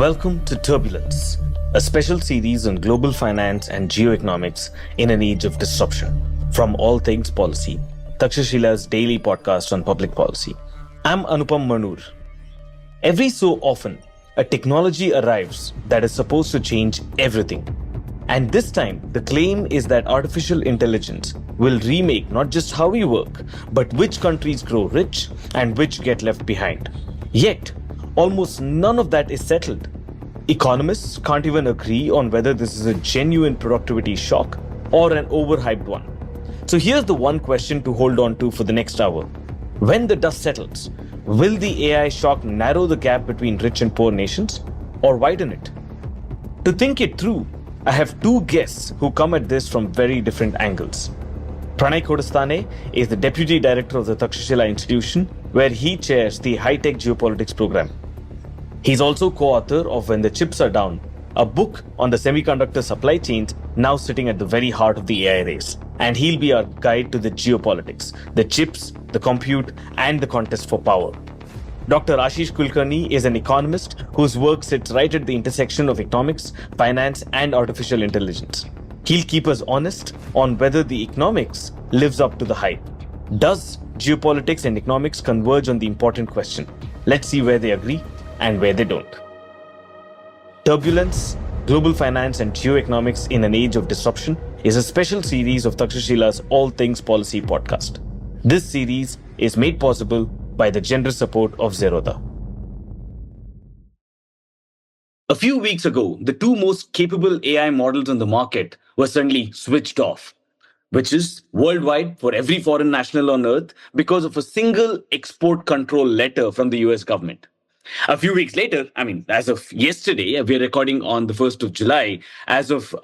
Welcome to Turbulence, a special series on global finance and geo-economics in an age of disruption. From All Things Policy, Takshashila's daily podcast on public policy. I'm Anupam Manur. Every so often, a technology arrives that is supposed to change everything. And this time, the claim is that artificial intelligence will remake not just how we work, but which countries grow rich and which get left behind. Yet, almost none of that is settled. Economists can't even agree on whether this is a genuine productivity shock or an overhyped one. So here's the one question to hold on to for the next hour. When the dust settles, will the AI shock narrow the gap between rich and poor nations or widen it? To think it through, I have two guests who come at this from very different angles. Pranay Kotasthane is the Deputy Director of the Takshashila Institution, where he chairs the High-Tech Geopolitics program. He's also co-author of When the Chips Are Down, a book on the semiconductor supply chains now sitting at the very heart of the AI race. And he'll be our guide to the geopolitics, the chips, the compute, and the contest for power. Dr. Ashish Kulkarni is an economist whose work sits right at the intersection of economics, finance, and artificial intelligence. He'll keep us honest on whether the economics lives up to the hype. Does geopolitics and economics converge on the important question? Let's see where they agree and where they don't. Turbulence, Global Finance and Geo-Economics in an Age of Disruption is a special series of Takshashila's All Things Policy podcast. This series is made possible by the generous support of Zerodha. A few weeks ago, the two most capable AI models on the market were suddenly switched off, which is worldwide for every foreign national on earth because of a single export control letter from the US government. A few weeks later, as of yesterday, we're recording on the 1st of July. As of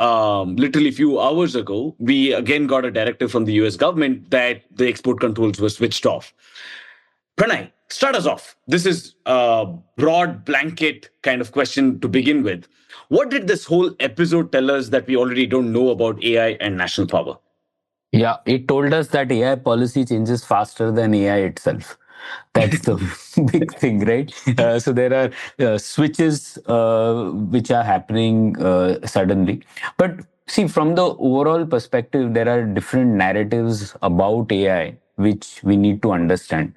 literally a few hours ago, we again got a directive from the US government that the export controls were switched off. Pranay, start us off. This is a broad blanket kind of question to begin with. What did this whole episode tell us that we already don't know about AI and national power? Yeah, it told us that AI policy changes faster than AI itself. That's the big thing, right? So there are switches which are happening suddenly. But see, from the overall perspective, there are different narratives about AI which we need to understand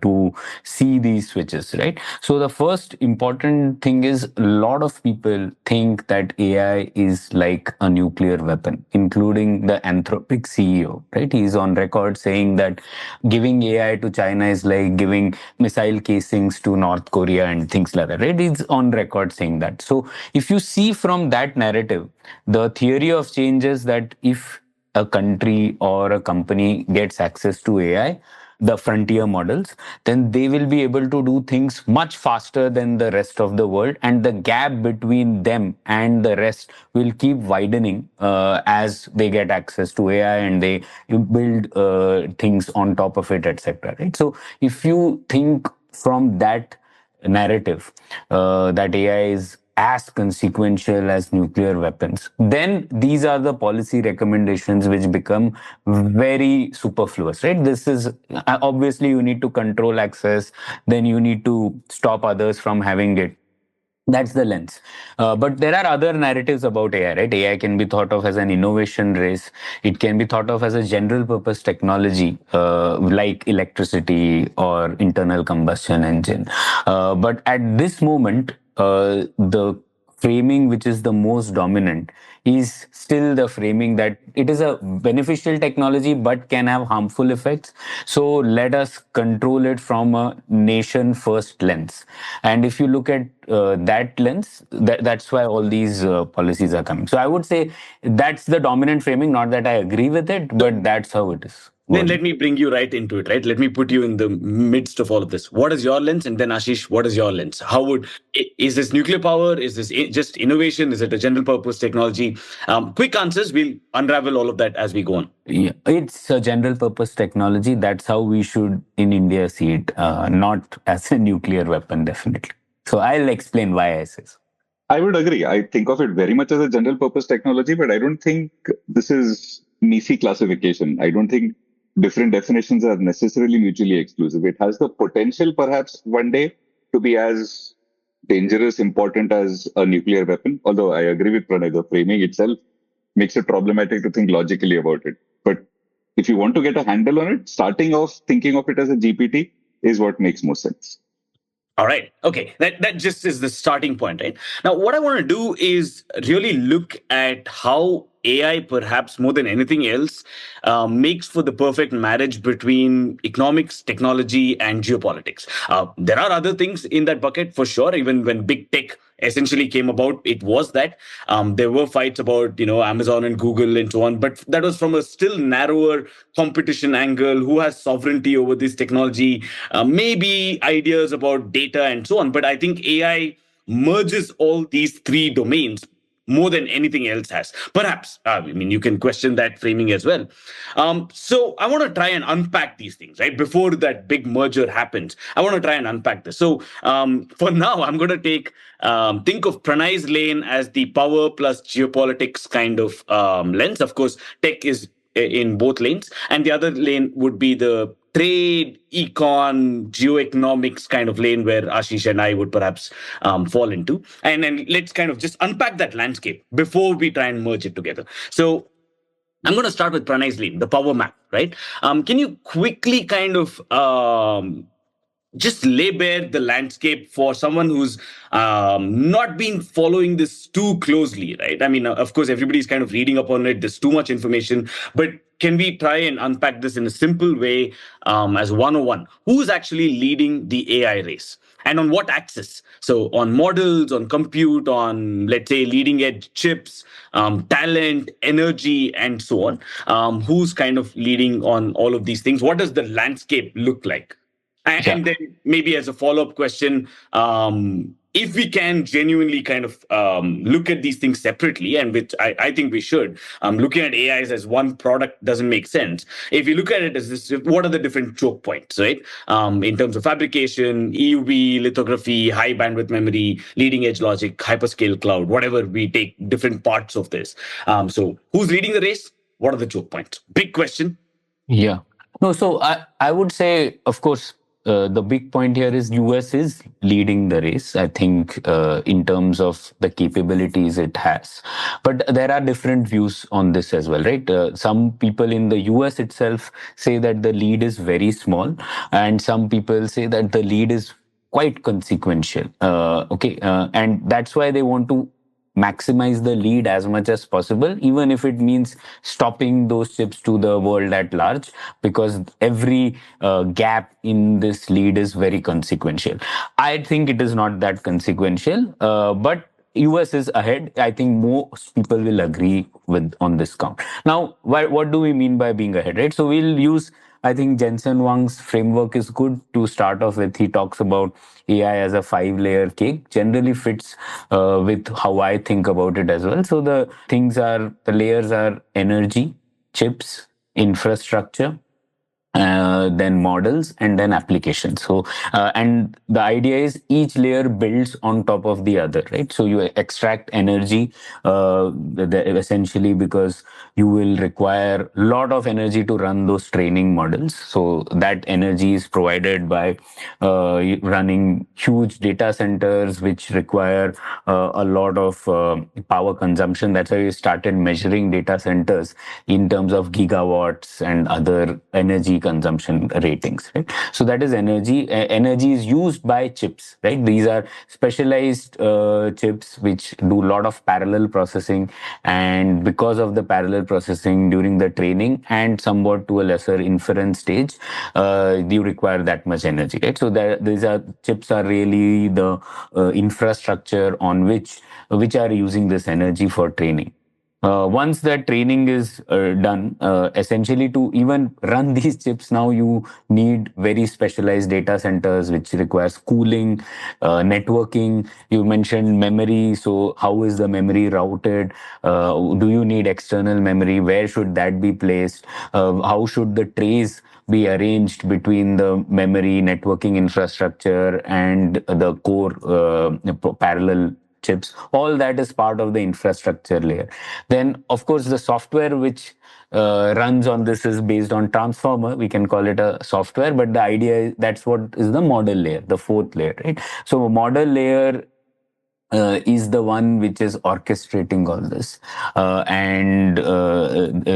to see these switches, right? So the first important thing is a lot of people think that AI is like a nuclear weapon, including the Anthropic CEO, right? He's on record saying that giving AI to China is like giving missile casings to North Korea and things like that, right? He's on record saying that. So if you see from that narrative, the theory of change is that if a country or a company gets access to AI, the frontier models, then they will be able to do things much faster than the rest of the world. And the gap between them and the rest will keep widening as they get access to AI and they build things on top of it, etc. Right? So if you think from that narrative that AI is as consequential as nuclear weapons, then these are the policy recommendations which become very superfluous, right? This is obviously you need to control access, then you need to stop others from having it. That's the lens. But there are other narratives about AI, right? AI can be thought of as an innovation race. It can be thought of as a general purpose technology like electricity or internal combustion engine. But at this moment, the framing which is the most dominant is still the framing that it is a beneficial technology but can have harmful effects. So let us control it from a nation first lens. And if you look at that lens, that's why all these policies are coming. So I would say that's the dominant framing, not that I agree with it, but that's how it is. Then let me bring you right into it, right? Let me put you in the midst of all of this. What is your lens? And then Ashish, what is your lens? Is this nuclear power? Is this just innovation? Is it a general purpose technology? Quick answers. We'll unravel all of that as we go on. Yeah, it's a general purpose technology. That's how we should in India see it, not as a nuclear weapon, definitely. So I'll explain why I say so. I would agree. I think of it very much as a general purpose technology, but I don't think this is an easy classification. I don't think different definitions are necessarily mutually exclusive. It has the potential, perhaps, one day to be as dangerous, important as a nuclear weapon. Although I agree with Pranay, the framing itself makes it problematic to think logically about it. But if you want to get a handle on it, starting off thinking of it as a GPT is what makes more sense. All right. Okay. That just is the starting point, right? Now, what I want to do is really look at how AI, perhaps more than anything else, makes for the perfect marriage between economics, technology, and geopolitics. There are other things in that bucket for sure. Even when big tech essentially came about, it was that there were fights about Amazon and Google and so on, but that was from a still narrower competition angle. Who has sovereignty over this technology? Maybe ideas about data and so on. But I think AI merges all these three domains more than anything else has. Perhaps, you can question that framing as well. So I want to try and unpack these things, right? Before that big merger happens, I want to try and unpack this. So for now, I'm going to think of Pranay's lane as the power plus geopolitics kind of lens. Of course, tech is in both lanes, and the other lane would be the trade, econ, geo-economics kind of lane where Ashish and I would perhaps fall into. And then let's kind of just unpack that landscape before we try and merge it together. So I'm going to start with Pranay's lane, the power map, right? Can you quickly kind of just lay bare the landscape for someone who's not been following this too closely, right? I mean, of course, everybody's kind of reading up on it. There's too much information, but can we try and unpack this in a simple way as 101? Who's actually leading the AI race? And on what axis? So on models, on compute, on, let's say, leading edge chips, talent, energy, and so on. Who's kind of leading on all of these things? What does the landscape look like? And then maybe as a follow-up question, if we can genuinely kind of look at these things separately, and which I think we should, looking at AIs as one product doesn't make sense. If you look at it as this, what are the different choke points, right? In terms of fabrication, EUV, lithography, high bandwidth memory, leading edge logic, hyperscale cloud, whatever, we take different parts of this. So who's leading the race? What are the choke points? Big question. Yeah. No, so I would say, of course, the big point here is US is leading the race, I think, in terms of the capabilities it has. But there are different views on this as well, right? Some people in the US itself say that the lead is very small, and some people say that the lead is quite consequential. And that's why they want to maximize the lead as much as possible, even if it means stopping those chips to the world at large, because every gap in this lead is very consequential. I think it is not that consequential, but US is ahead. I think most people will agree with on this count. Now, what do we mean by being ahead, right? So we'll use, I think Jensen Huang's framework is good to start off with. He talks about AI as a 5-layer cake, generally fits with how I think about it as well. So the layers are energy, chips, infrastructure, then models, and then applications. So and the idea is each layer builds on top of the other, right? So you extract energy essentially because you will require a lot of energy to run those training models. So that energy is provided by running huge data centers which require a lot of power consumption. That's why we started measuring data centers in terms of gigawatts and other energy consumption ratings, right? So that is energy. Energy is used by chips, right? These are specialized chips which do a lot of parallel processing, and because of the parallel processing during the training and somewhat to a lesser inference stage, you require that much energy, right? So these are chips are really the infrastructure on which are using this energy for training. Once that training is done, essentially to even run these chips now, you need very specialized data centers, which requires cooling, networking. You mentioned memory. So how is the memory routed? Do you need external memory? Where should that be placed? How should the trays be arranged between the memory networking infrastructure and the core parallel chips? All that is part of the infrastructure layer. Then, of course, the software which runs on this is based on transformer. We can call it a software, but the idea is that's what is the model layer, the fourth layer, right? So model layer is the one which is orchestrating all this, and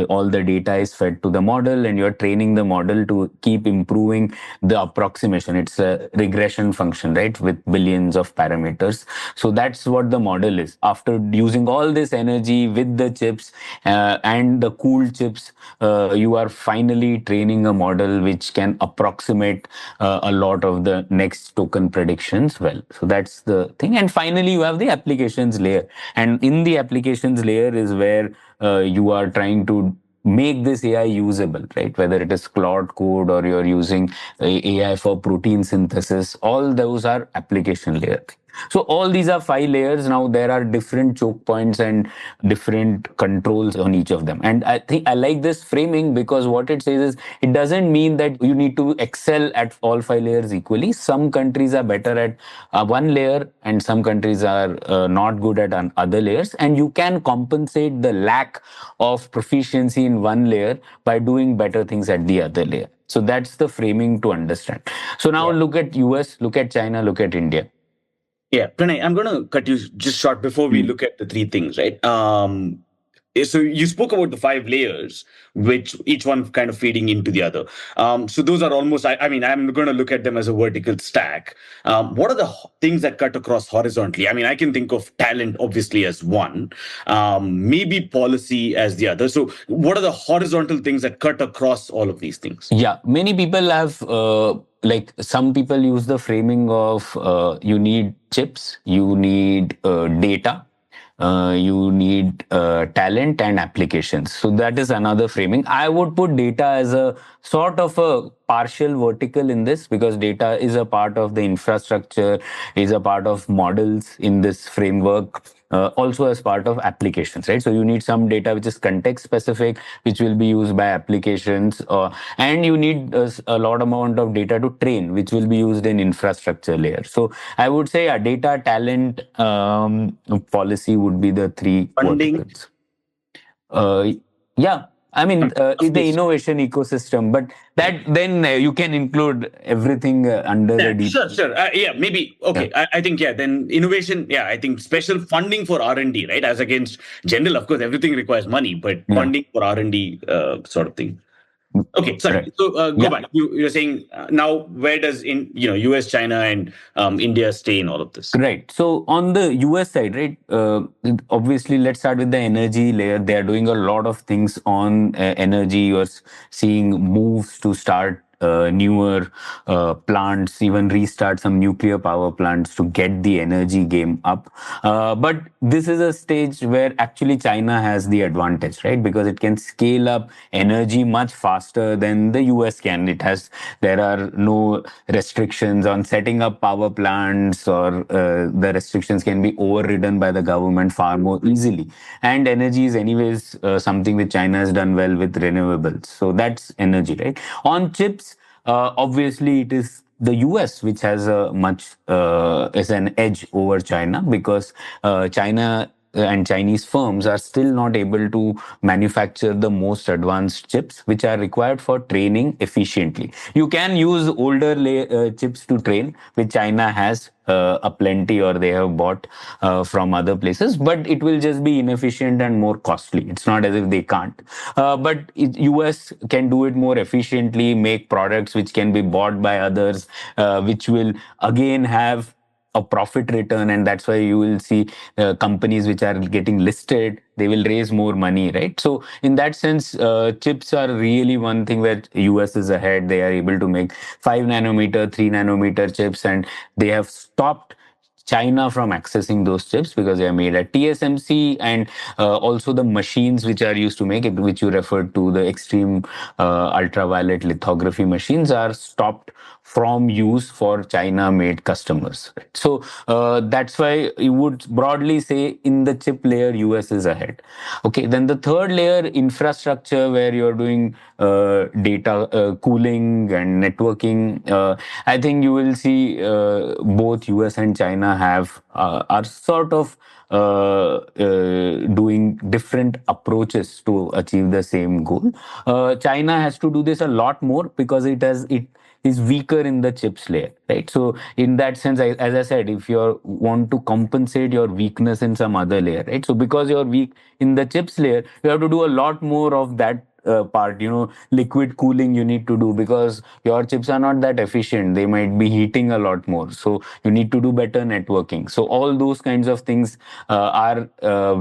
all the data is fed to the model, and you're training the model to keep improving the approximation. It's a regression function, right, with billions of parameters. So that's what the model is. After using all this energy with the chips and the cooled chips, you are finally training a model which can approximate a lot of the next token predictions well. So that's the thing. And finally, you have the applications layer. And in the applications layer is where you are trying to make this AI usable, right? Whether it is Claude code or you're using AI for protein synthesis, all those are application layer. So all these are 5 layers. Now there are different choke points and different controls on each of them. And I think I like this framing because what it says is it doesn't mean that you need to excel at all 5 layers equally. Some countries are better at one layer and some countries are not good at other layers. And you can compensate the lack of proficiency in one layer by doing better things at the other layer. So that's the framing to understand. So now look at US, look at China, look at India. Yeah, Pranay, I'm going to cut you just short before we look at the three things, right? So you spoke about the 5 layers, which each one kind of feeding into the other. So those are almost, I mean, I'm going to look at them as a vertical stack. What are the things that cut across horizontally? I mean, I can think of talent, obviously, as one, maybe policy as the other. So what are the horizontal things that cut across all of these things? Yeah, many people have like some people use the framing of you need chips, you need data, you need talent and applications. So that is another framing. I would put data as a sort of a partial vertical in this because data is a part of the infrastructure, is a part of models in this framework. Also as part of applications, right? So you need some data which is context specific, which will be used by applications, and you need a lot amount of data to train, which will be used in infrastructure layer. So I would say a data, talent, policy would be the three Funding. verticals. Yeah, I mean, the innovation ecosystem, but that then you can include everything under the deep. Sure. Yeah, maybe. Okay. Yeah. I think, then innovation, I think special funding for R&D, right? As against general, of course, everything requires money, but funding for R&D sort of thing. Okay, sorry. Right. So go back. You're saying now where does US, China, and India stay in all of this? Right. So on the US side, right, obviously, let's start with the energy layer. They are doing a lot of things on energy. You're seeing moves to start newer plants, even restart some nuclear power plants to get the energy game up. But this is a stage where actually China has the advantage, right? Because it can scale up energy much faster than the US can. There are no restrictions on setting up power plants, or the restrictions can be overridden by the government far more easily. And energy is anyways something which China has done well with renewables. So that's energy, right? On chips, obviously it is the US which has a much is an edge over China because China and Chinese firms are still not able to manufacture the most advanced chips which are required for training efficiently. You can use older chips to train, which China has a plenty, or they have bought from other places, but it will just be inefficient and more costly. It's not as if they can't. But US can do it more efficiently, make products which can be bought by others, which will again have a profit return, and that's why you will see companies which are getting listed, they will raise more money, right? So in that sense, chips are really one thing where US is ahead. They are able to make 5 nanometer, 3 nanometer chips, and they have stopped China from accessing those chips because they are made at TSMC, and also the machines which are used to make it, which you referred to, the extreme ultraviolet lithography machines, are stopped from use for China-made customers. So that's why you would broadly say in the chip layer, US is ahead. Okay, then the third layer, infrastructure, where you're doing data cooling and networking. I think you will see both US and China have are sort of doing different approaches to achieve the same goal. China has to do this a lot more because it is weaker in the chips layer, right? So in that sense, as I said, if you want to compensate your weakness in some other layer, right? So because you're weak in the chips layer, you have to do a lot more of that part, liquid cooling you need to do because your chips are not that efficient. They might be heating a lot more. So you need to do better networking. So all those kinds of things are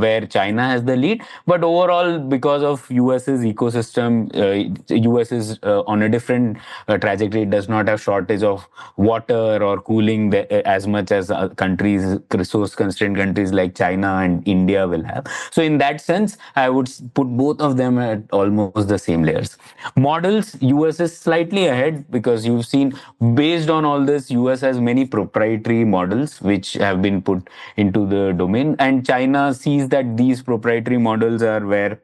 where China has the lead. But overall, because of US's ecosystem, US is on a different trajectory. It does not have shortage of water or cooling as much as countries, resource constrained countries like China and India will have. So in that sense, I would put both of them at almost the same layers. Models, US is slightly ahead because you've seen, based on all this, US has many proprietary models which have been put into the domain, and China sees that these proprietary models are where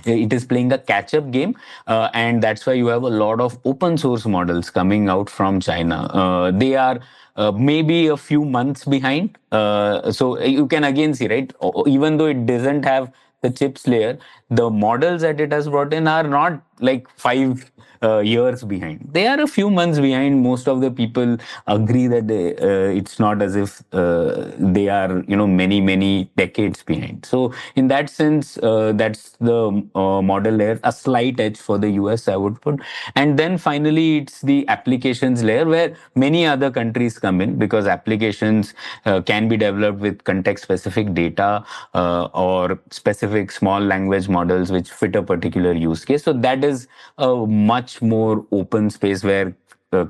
it is playing a catch-up game, and that's why you have a lot of open source models coming out from China. They are maybe a few months behind. So you can again see, right? Even though it doesn't have the chips layer, the models that it has brought in are not like 5 years behind. They are a few months behind. Most of the people agree that it's not as if they are, many decades behind. So in that sense, that's the model layer, a slight edge for the US, I would put. And then finally, it's the applications layer where many other countries come in because applications can be developed with context specific data or specific small language models which fit a particular use case. So that is a much more open space where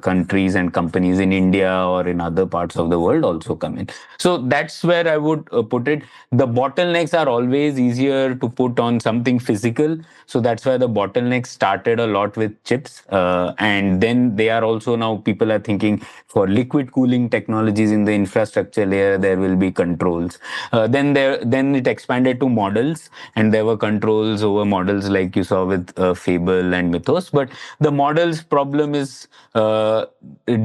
countries and companies in India or in other parts of the world also come in. So that's where I would put it. The bottlenecks are always easier to put on something physical. So that's why the bottlenecks started a lot with chips. And then they are also now people are thinking for liquid cooling technologies in the infrastructure layer, there will be controls. Then it expanded to models, and there were controls over models like you saw with Fable and Mythos. But the models problem is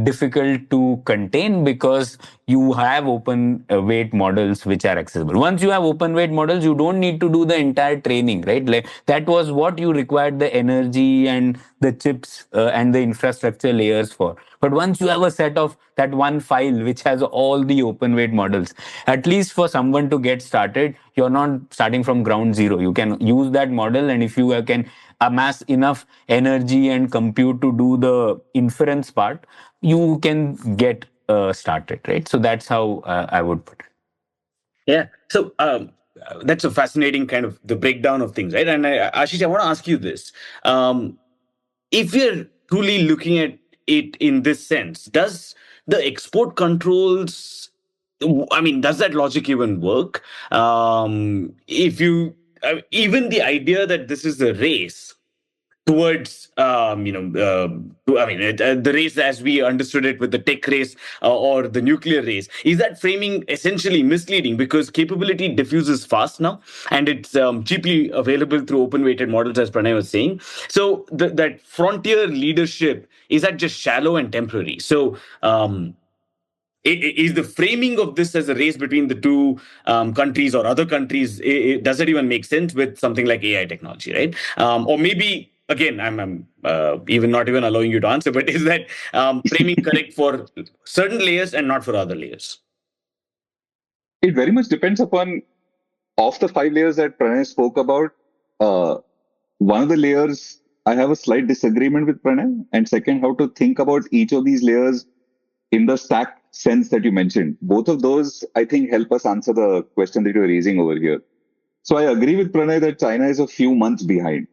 difficult to contain because you have open weight models which are accessible. Once you have open weight models, you don't need to do the entire training, right? Like that was what you required the energy and the chips and the infrastructure layers for. But once you have a set of that one file which has all the open weight models, at least for someone to get started, you're not starting from ground zero. You can use that model, and if you can amass enough energy and compute to do the inference part, you can get started, right? So that's how I would put it. Yeah. So that's a fascinating kind of the breakdown of things, right? And Ashish, I want to ask you this. If we're truly looking at it in this sense, does the export controls, I mean, does that logic even work? If you, even the idea that this is a race towards the race as we understood it with the tech race or the nuclear race, is that framing essentially misleading because capability diffuses fast now and it's cheaply available through open weighted models, as Pranay was saying. So that frontier leadership, is that just shallow and temporary? So is the framing of this as a race between the two countries or other countries, does it even make sense with something like AI technology, right? Or maybe, again, I'm even not even allowing you to answer, but is that framing correct for certain layers and not for other layers? It very much depends upon, of the 5 layers that Pranay spoke about, one of the layers I have a slight disagreement with Pranay, and second, how to think about each of these layers in the stack sense that you mentioned. Both of those, I think, help us answer the question that you're raising over here. So I agree with Pranay that China is a few months behind.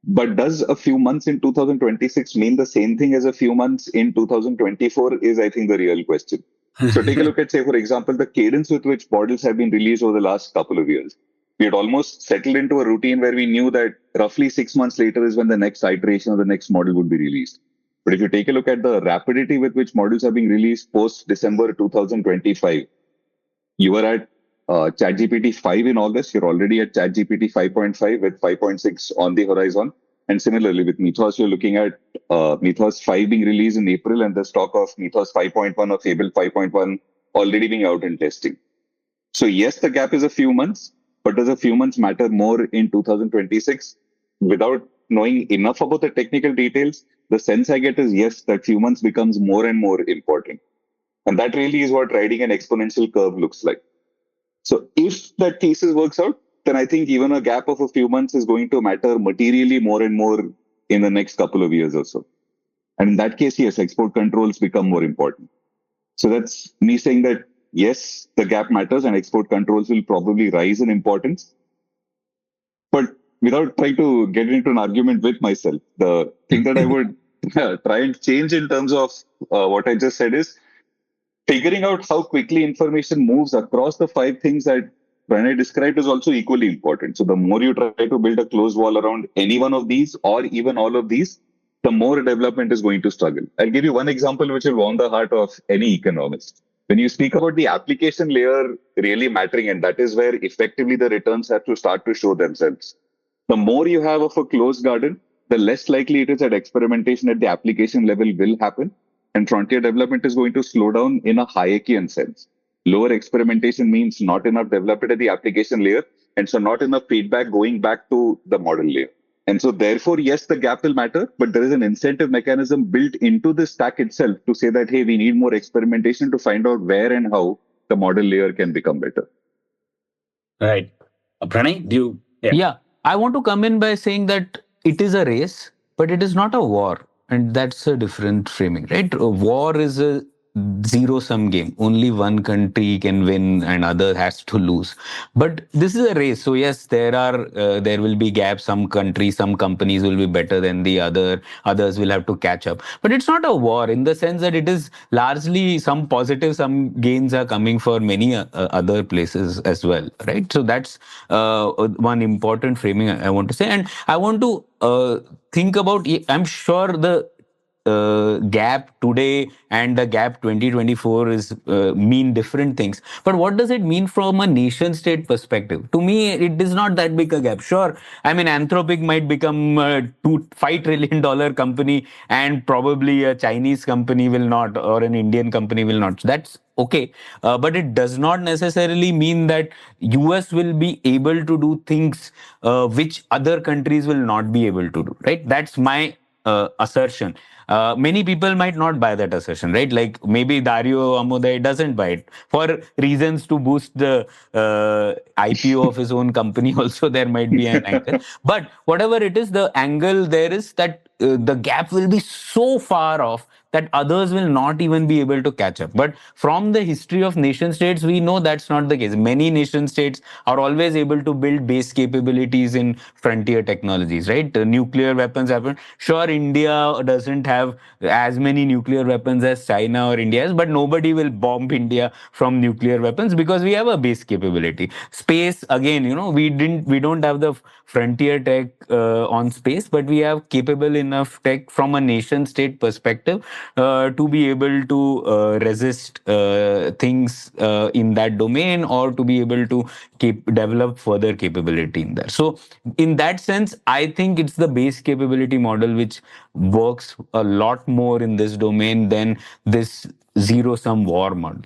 But does a few months in 2026 mean the same thing as a few months in 2024 is, I think, the real question. So take a look at, say, for example, the cadence with which models have been released over the last couple of years. We had almost settled into a routine where we knew that roughly 6 months later is when the next iteration of the next model would be released. But if you take a look at the rapidity with which models are being released post December 2025, you were at ChatGPT 5 in August. You're already at ChatGPT 5.5 with 5.6 on the horizon. And similarly with Mythos, you're looking at Mythos 5 being released in April and the stock of Mythos 5.1 or Fable 5.1 already being out in testing. So yes, the gap is a few months, but does a few months matter more in 2026? Without knowing enough about the technical details, the sense I get is yes, that few months becomes more and more important. And that really is what riding an exponential curve looks like. So if that thesis works out, then I think even a gap of a few months is going to matter materially more and more in the next couple of years or so. And in that case, yes, export controls become more important. So that's me saying that, yes, the gap matters and export controls will probably rise in importance. But without trying to get into an argument with myself, the thing that I would try and change in terms of what I just said is figuring out how quickly information moves across the five things that Pranay described is also equally important. So the more you try to build a closed wall around any one of these or even all of these, the more development is going to struggle. I'll give you one example which will warm the heart of any economist. When you speak about the application layer really mattering, and that is where effectively the returns have to start to show themselves. The more you have of a closed garden, the less likely it is that experimentation at the application level will happen. And frontier development is going to slow down in a Hayekian sense. Lower experimentation means not enough development at the application layer, and so not enough feedback going back to the model layer. And so therefore, yes, the gap will matter, but there is an incentive mechanism built into the stack itself to say that, hey, we need more experimentation to find out where and how the model layer can become better. Right. Pranay, do you? Yeah, I want to come in by saying that it is a race, but it is not a war. And that's a different framing, right? A war is a zero sum game. Only one country can win and other has to lose. But this is a race. So yes, there will be gaps. Some countries, some companies will be better than the other. Others will have to catch up. But it's not a war in the sense that it is largely some positive, some gains are coming for many other places as well, right? So that's one important framing I want to say. And I want to think about, I'm sure the gap today and the gap 2024 is mean different things, but what does it mean from a nation state perspective? To me, it is not that big a gap. Sure, I mean, Anthropic might become a $5 trillion company and probably a Chinese company will not, or an Indian company will not. That's okay, but it does not necessarily mean that US will be able to do things which other countries will not be able to do, right? That's my assertion. Many people might not buy that assertion, right? Like maybe Dario Amodei doesn't buy it for reasons to boost the IPO of his own company. Also, there might be an angle. But whatever it is, the angle there is that the gap will be so far off that others will not even be able to catch up. But from the history of nation states, we know that's not the case. Many nation states are always able to build base capabilities in frontier technologies, right? Nuclear weapons happen. Sure, India doesn't have as many nuclear weapons as China or India has, but nobody will bomb India from nuclear weapons because we have a base capability. Space, again, we don't have the frontier tech on space, but we have capable enough tech from a nation state perspective to be able to resist things in that domain, or to be able to develop further capability in there. So in that sense, I think it's the base capability model which works a lot more in this domain than this zero sum war model.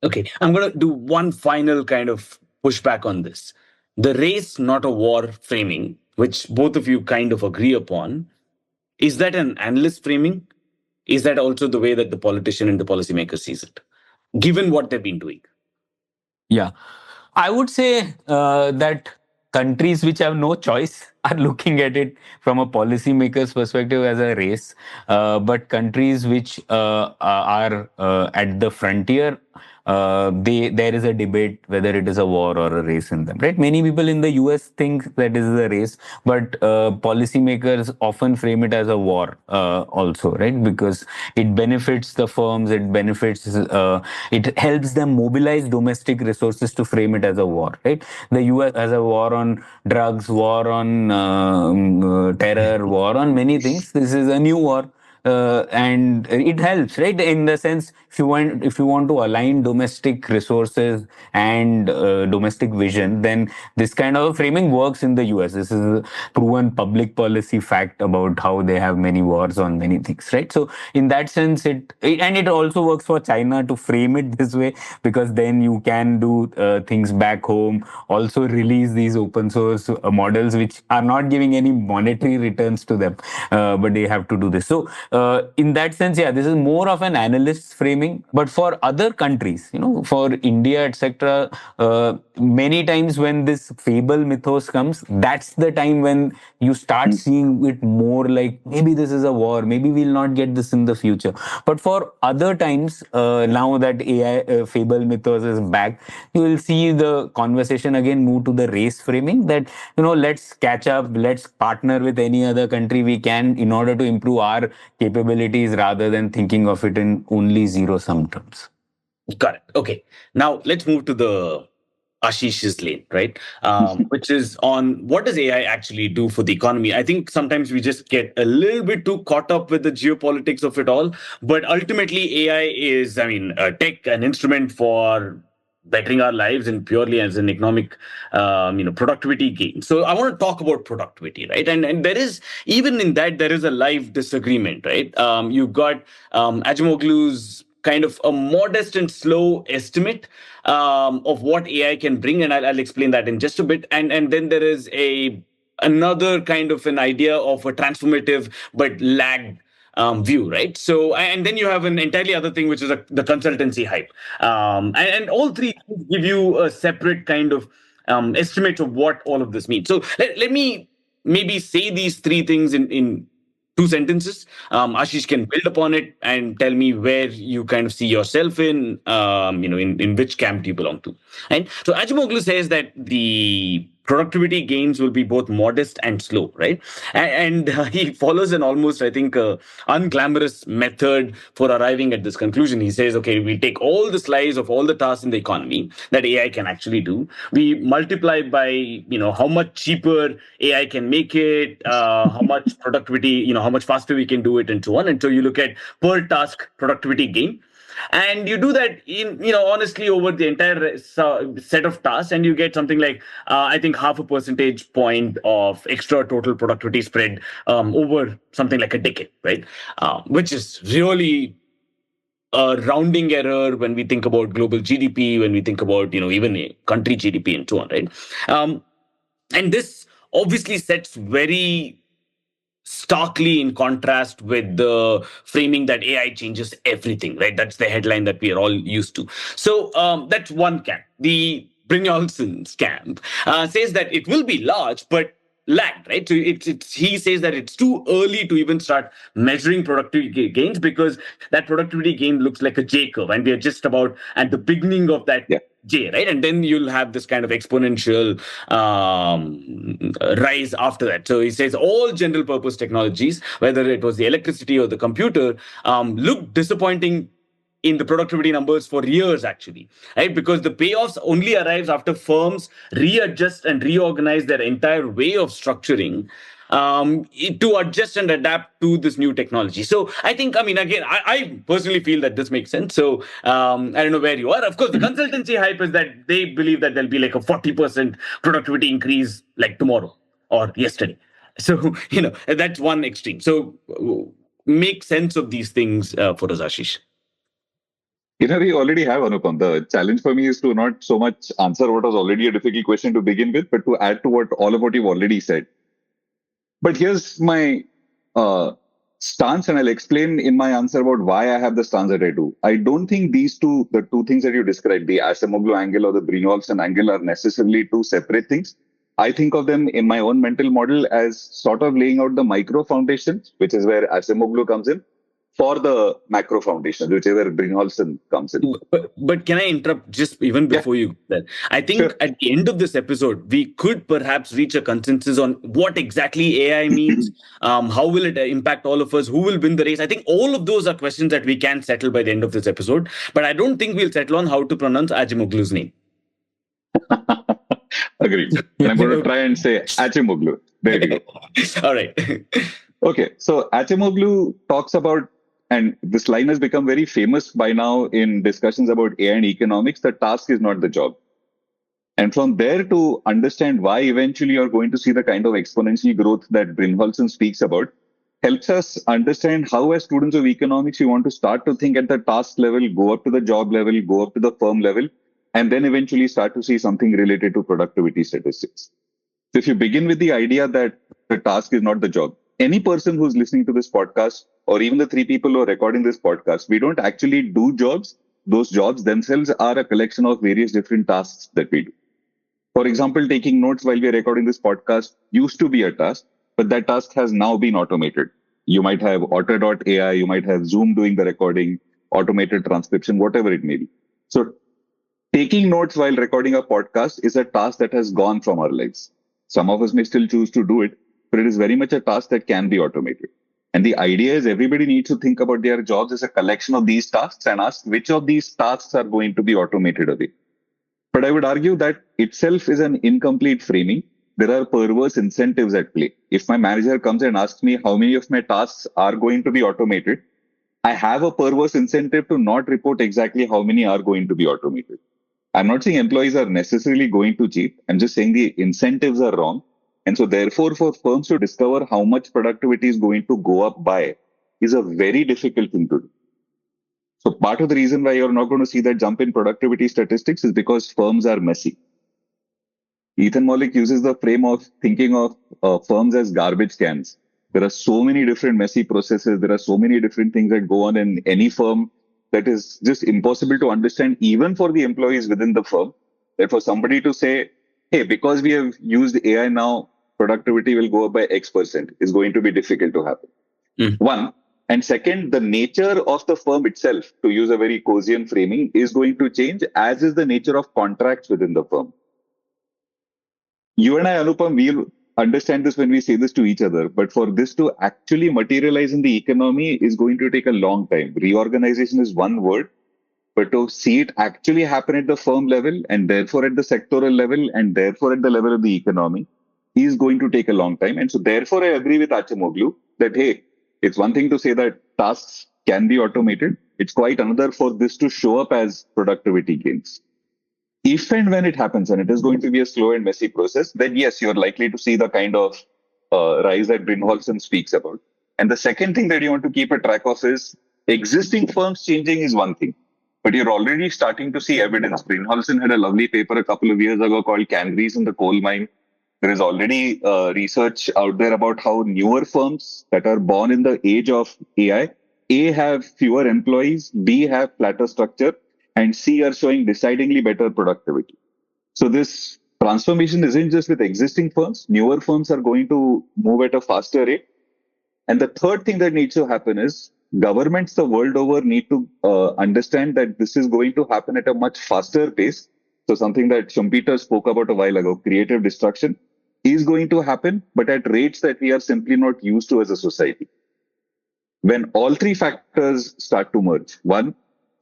Okay, I'm going to do one final kind of pushback on this. The race, not a war framing, which both of you kind of agree upon, is that an analyst framing? Is that also the way that the politician and the policymaker sees it, given what they've been doing? Yeah, I would say that countries which have no choice are looking at it from a policymaker's perspective as a race, but countries which are at the frontier, there is a debate whether it is a war or a race in them. Right? Many people in the US think that it is a race, but policymakers often frame it as a war also, right? Because it benefits the firms, it helps them mobilize domestic resources to frame it as a war, right? The US has a war on drugs, war on terror, war on many things. This is a new war. and it helps, right? In the sense, if you want to align domestic resources and domestic vision, then this kind of framing works in the US. This is a proven public policy fact about how they have many wars on many things, right? So in that sense, and it also works for China to frame it this way, because then you can do things back home, also release these open source models which are not giving any monetary returns to them, but they have to do this. So in that sense, yeah, this is more of an analyst's framing. But for other countries, for India, etc., many times when this fable mythos comes, that's the time when you start seeing it more like maybe this is a war, maybe we'll not get this in the future. But for other times, now that AI fable mythos is back, you will see the conversation again move to the race framing, that let's catch up, let's partner with any other country we can in order to improve our capabilities, rather than thinking of it in only zero sum terms. Got it. Okay. Now let's move to the Ashish's lane, right? Which is on what does AI actually do for the economy? I think sometimes we just get a little bit too caught up with the geopolitics of it all. But ultimately, AI is, tech, an instrument for bettering our lives and purely as an economic, productivity gain. So I want to talk about productivity, right? And there is, even in that, there is a live disagreement, right? You've got Acemoglu's kind of a modest and slow estimate of what AI can bring, and I'll explain that in just a bit. And then there is another kind of an idea of a transformative but lagged view, right? So, and then you have an entirely other thing, which is the consultancy hype, and all three give you a separate kind of estimate of what all of this means. So let me maybe say these three things in two sentences. Ashish can build upon it and tell me where you kind of see yourself in which camp do you belong to. Right? So Acemoglu says that the productivity gains will be both modest and slow, right? And he follows an almost, I think, unglamorous method for arriving at this conclusion. He says, okay, we take all the slice of all the tasks in the economy that AI can actually do. We multiply by, how much cheaper AI can make it, how much productivity, how much faster we can do it, and so on. And so you look at per task productivity gain. And you do that honestly over the entire set of tasks, and you get something like I think half a percentage point of extra total productivity spread over something like a decade, right? Which is really a rounding error when we think about global GDP, when we think about even a country GDP and so on, right? And this obviously sets very starkly in contrast with the framing that AI changes everything, right? That's the headline that we are all used to. So that's one camp. The Brynjolfsson's camp says that it will be large, but lagged, right? So he says that it's too early to even start measuring productivity gains, because that productivity gain looks like a J curve, and we are just about at the beginning of that J, right? And then you'll have this kind of exponential rise after that. So he says all general purpose technologies, whether it was the electricity or the computer, look disappointing in the productivity numbers for years, actually, right? Because the payoffs only arrives after firms readjust and reorganize their entire way of structuring to adjust and adapt to this new technology. So I think, again, I personally feel that this makes sense. So I don't know where you are. Of course, the consultancy hype is that they believe that there'll be like a 40% productivity increase like tomorrow or yesterday. So, that's one extreme. So make sense of these things for us, Ashish. We already have, Anupam. The challenge for me is to not so much answer what was already a difficult question to begin with, but to add to all of what you've already said. But here's my stance, and I'll explain in my answer about why I have the stance that I do. I don't think the two things that you described, the Acemoglu angle or the Brynjolfsson angle, are necessarily two separate things. I think of them in my own mental model as sort of laying out the micro foundations, which is where Acemoglu comes in, for the macro foundations, which is where Brynjolfsson comes in. But can I interrupt just even before you go there? I think at the end of this episode, we could perhaps reach a consensus on what exactly AI means, how will it impact all of us, who will win the race. I think all of those are questions that we can settle by the end of this episode. But I don't think we'll settle on how to pronounce Acemoglu's name. Agreed. And I'm going to try and say Acemoglu. There we go. All right. Okay, so Acemoglu talks about, and this line has become very famous by now in discussions about AI and economics, the task is not the job. And from there to understand why eventually you're going to see the kind of exponential growth that Brynjolfsson speaks about, helps us understand how as students of economics, you want to start to think at the task level, go up to the job level, go up to the firm level, and then eventually start to see something related to productivity statistics. So if you begin with the idea that the task is not the job, any person who's listening to this podcast, or even the three people who are recording this podcast, we don't actually do jobs. Those jobs themselves are a collection of various different tasks that we do. For example, taking notes while we are recording this podcast used to be a task, but that task has now been automated. You might have Otter.ai, you might have Zoom doing the recording, automated transcription, whatever it may be. So taking notes while recording a podcast is a task that has gone from our lives. Some of us may still choose to do it, but it is very much a task that can be automated. And the idea is everybody needs to think about their jobs as a collection of these tasks and ask which of these tasks are going to be automated away. But I would argue that itself is an incomplete framing. There are perverse incentives at play. If my manager comes and asks me how many of my tasks are going to be automated, I have a perverse incentive to not report exactly how many are going to be automated. I'm not saying employees are necessarily going to cheat. I'm just saying the incentives are wrong. And so therefore, for firms to discover how much productivity is going to go up by is a very difficult thing to do. So part of the reason why you're not going to see that jump in productivity statistics is because firms are messy. Ethan Mollick uses the frame of thinking of firms as garbage cans. There are so many different messy processes. There are so many different things that go on in any firm that is just impossible to understand, even for the employees within the firm. That for somebody to say, hey, because we have used AI now, productivity will go up by X% is going to be difficult to happen. One. And second, the nature of the firm itself, to use a very Coasian framing, is going to change, as is the nature of contracts within the firm. You and I, Anupam, we'll understand this when we say this to each other. But for this to actually materialize in the economy is going to take a long time. Reorganization is one word, but to see it actually happen at the firm level and therefore at the sectoral level and therefore at the level of the economy is going to take a long time. And so therefore, I agree with Acemoglu that, hey, it's one thing to say that tasks can be automated. It's quite another for this to show up as productivity gains. If and when it happens, and it is going to be a slow and messy process, then yes, you're likely to see the kind of rise that Brynjolfsson speaks about. And the second thing that you want to keep a track of is existing firms changing is one thing, but you're already starting to see evidence. Brynjolfsson had a lovely paper a couple of years ago called Canaries in the Coal Mine. There is already research out there about how newer firms that are born in the age of AI, A, have fewer employees, B, have flatter structure, and C, are showing decidedly better productivity. So this transformation isn't just with existing firms. Newer firms are going to move at a faster rate. And the third thing that needs to happen is governments the world over need to understand that this is going to happen at a much faster pace. So something that Schumpeter spoke about a while ago, creative destruction, is going to happen, but at rates that we are simply not used to as a society. When all three factors start to merge, one,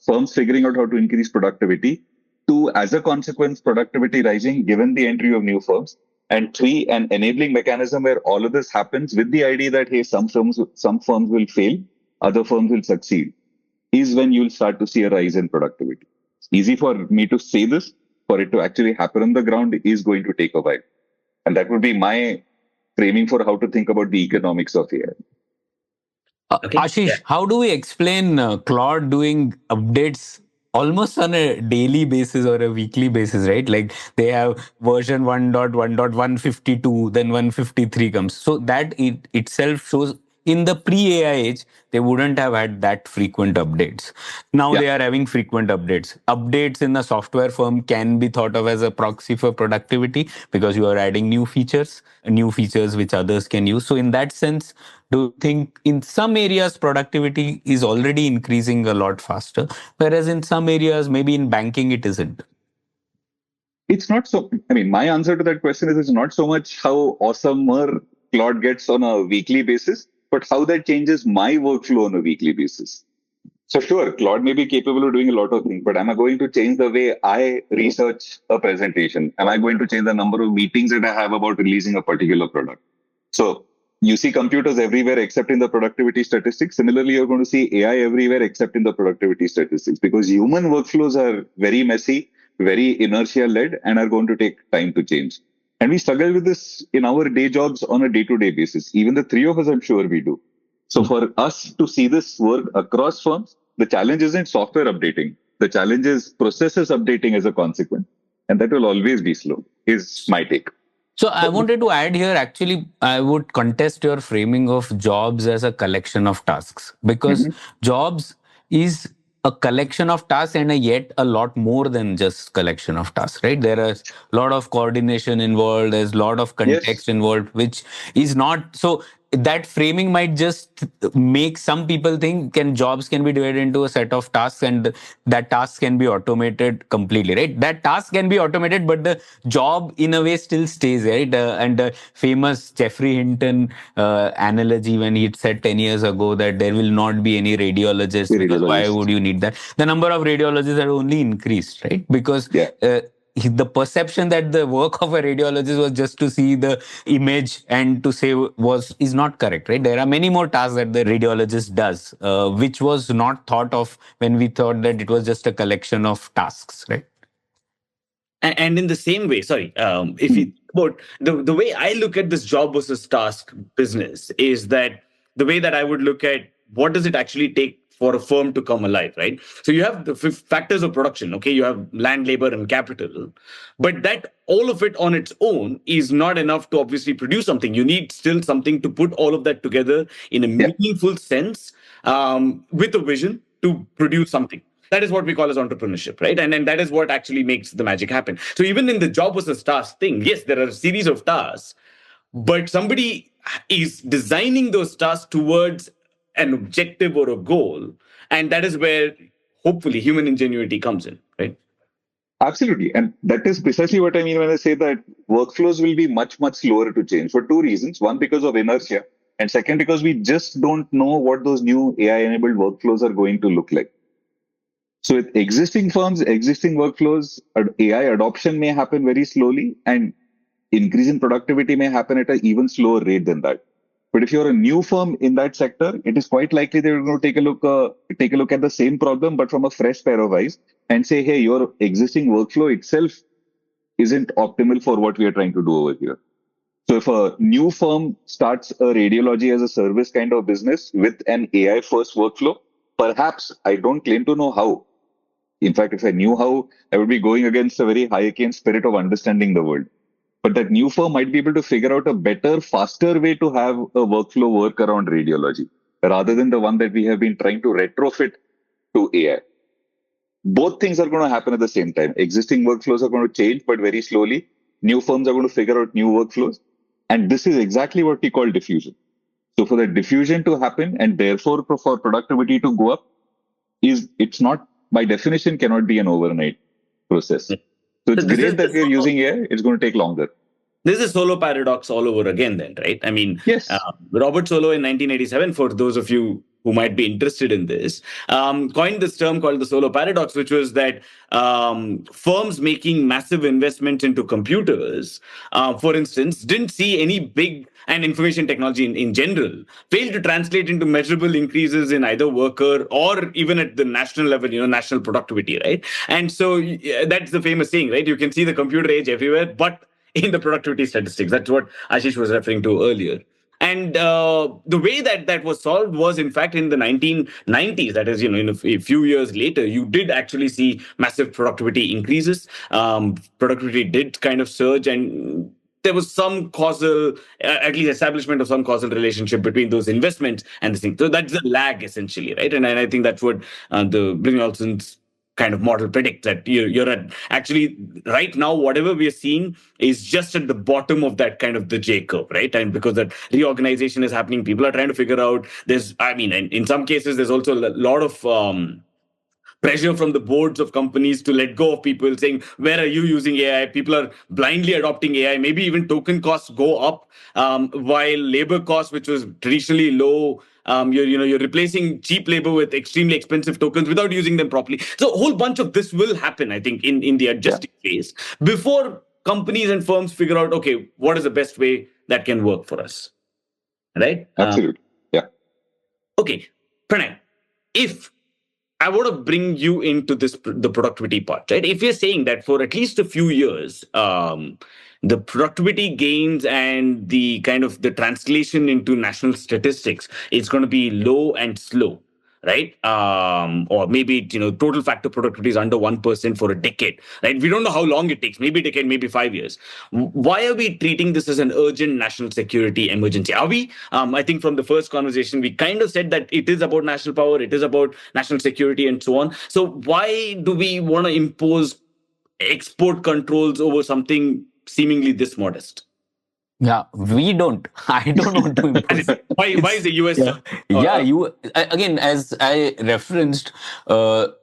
firms figuring out how to increase productivity, two, as a consequence, productivity rising given the entry of new firms, and three, an enabling mechanism where all of this happens with the idea that, hey, some firms will fail, other firms will succeed, is when you'll start to see a rise in productivity. It's easy for me to say this, for it to actually happen on the ground is going to take a while. And that would be my framing for how to think about the economics of AI. Okay. Ashish, how do we explain Claude doing updates almost on a daily basis or a weekly basis, right? Like they have version 1.1.152, then 153 comes. So that it itself shows in the pre-AI age, they wouldn't have had that frequent updates. Now they are having frequent updates. Updates in a software firm can be thought of as a proxy for productivity because you are adding new features which others can use. So in that sense, do you think in some areas productivity is already increasing a lot faster, whereas in some areas, maybe in banking, it isn't? It's not so, I mean, my answer to that question is it's not so much how awesomer Claude gets on a weekly basis, but how that changes my workflow on a weekly basis. So sure, Claude may be capable of doing a lot of things, but am I going to change the way I research a presentation? Am I going to change the number of meetings that I have about releasing a particular product? So you see computers everywhere except in the productivity statistics. Similarly, you're going to see AI everywhere except in the productivity statistics because human workflows are very messy, very inertia led, and are going to take time to change. And we struggle with this in our day jobs on a day to day basis. Even the three of us, I'm sure we do. So for us to see this work across firms, the challenge isn't software updating. The challenge is processes updating as a consequence. And that will always be slow, is my take. So I wanted to add here, actually, I would contest your framing of jobs as a collection of tasks, because jobs is a collection of tasks and yet a lot more than just collection of tasks, right? There is a lot of coordination involved, there's a lot of Yes, context involved, which is not so. That framing might just make some people think can jobs can be divided into a set of tasks and that task can be automated completely, right? That task can be automated, but the job in a way still stays, right? And the famous Jeffrey Hinton analogy when he said 10 years ago that there will not be any radiologists the because why radiologist. would you need that? The number of radiologists had only increased, right? Because Yeah. the perception that the work of a radiologist was just to see the image and to say was is not correct, right? There are many more tasks that the radiologist does, which was not thought of when we thought that it was just a collection of tasks, right? And in the same way, sorry, if Hmm. you about the way I look at this job versus task business is that the way that I would look at what does it actually take for a firm to come alive, right? So you have the factors of production, okay? You have land, labor, and capital, but that all of it on its own is not enough to obviously produce something. You need still something to put all of that together in a Yeah. meaningful sense, with a vision to produce something. That is what we call as entrepreneurship, right? And that is what actually makes the magic happen. So even in the job versus task thing, yes, there are a series of tasks, but somebody is designing those tasks towards an objective or a goal. And that is where hopefully human ingenuity comes in, right? Absolutely. And that is precisely what I mean when I say that workflows will be much, much slower to change for two reasons. One, because of inertia. And second, because we just don't know what those new AI enabled workflows are going to look like. So with existing firms, existing workflows, AI adoption may happen very slowly and increase in productivity may happen at an even slower rate than that. But if you're a new firm in that sector, it is quite likely they're going to take a look at the same problem, but from a fresh pair of eyes, and say, "Hey, your existing workflow itself isn't optimal for what we are trying to do over here." So if a new firm starts a radiology as a service kind of business with an AI first workflow, perhaps I don't claim to know how. In fact, if I knew how, I would be going against a very high spirit of understanding the world. But that new firm might be able to figure out a better, faster way to have a workflow work around radiology rather than the one that we have been trying to retrofit to AI. Both things are going to happen at the same time. Existing workflows are going to change, but very slowly. New firms are going to figure out new workflows. And this is exactly what we call diffusion. So for the diffusion to happen and therefore for productivity to go up, it's not by definition cannot be an overnight process. So So it's this is great that we're the using AI. It's going to take longer. this is Solo paradox all over again, then, right? I mean, Yes. Robert Solow in 1987, for those of you who might be interested in this, coined this term called the Solo paradox, which was that firms making massive investments into computers, for instance, didn't see any big and information technology in general failed to translate into measurable increases in either worker or even at the national level, national productivity, right? And so that's the famous saying, right? You can see the computer age everywhere, but in the productivity statistics. That's what Ashish was referring to earlier. And the way that was solved was, in fact, in the 1990s. That is, in a few years later, you did actually see massive productivity increases. Productivity did kind of surge, and there was some causal, at least establishment of some causal relationship between those investments and this thing. So that's the lag essentially, right? And I think that's what the Brynjolfsson's kind of model predicts, that you're at actually right now whatever we are seeing is just at the bottom of that kind of the J curve, right? And because that reorganization is happening, people are trying to figure out. In some cases, there's also a lot of pressure from the boards of companies to let go of people, saying, where are you using AI? People are blindly adopting AI. Maybe even token costs go up, while labor costs, which was traditionally low, you're replacing cheap labor with extremely expensive tokens without using them properly. So a whole bunch of this will happen, I think, in the Yeah. adjusting phase before companies and firms figure out, okay, what is the best way that can work for us. right? Absolutely. Yeah. Okay, Pranay, if I want to bring you into the productivity part, right? If you're saying that for at least a few years, the productivity gains and the kind of the translation into national statistics is going to be low and slow, right? Or maybe total factor productivity is under 1% for a decade, right? We don't know how long it takes. Maybe a decade, maybe 5 years. Why are we treating this as an urgent national security emergency? Are we? I think from the first conversation, we kind of said that it is about national power, it is about national security, and so on. So why do we want to impose export controls over something seemingly this modest? Yeah, we don't. I don't want to impose. Why is the US? Yeah, yeah. Again, as I referenced.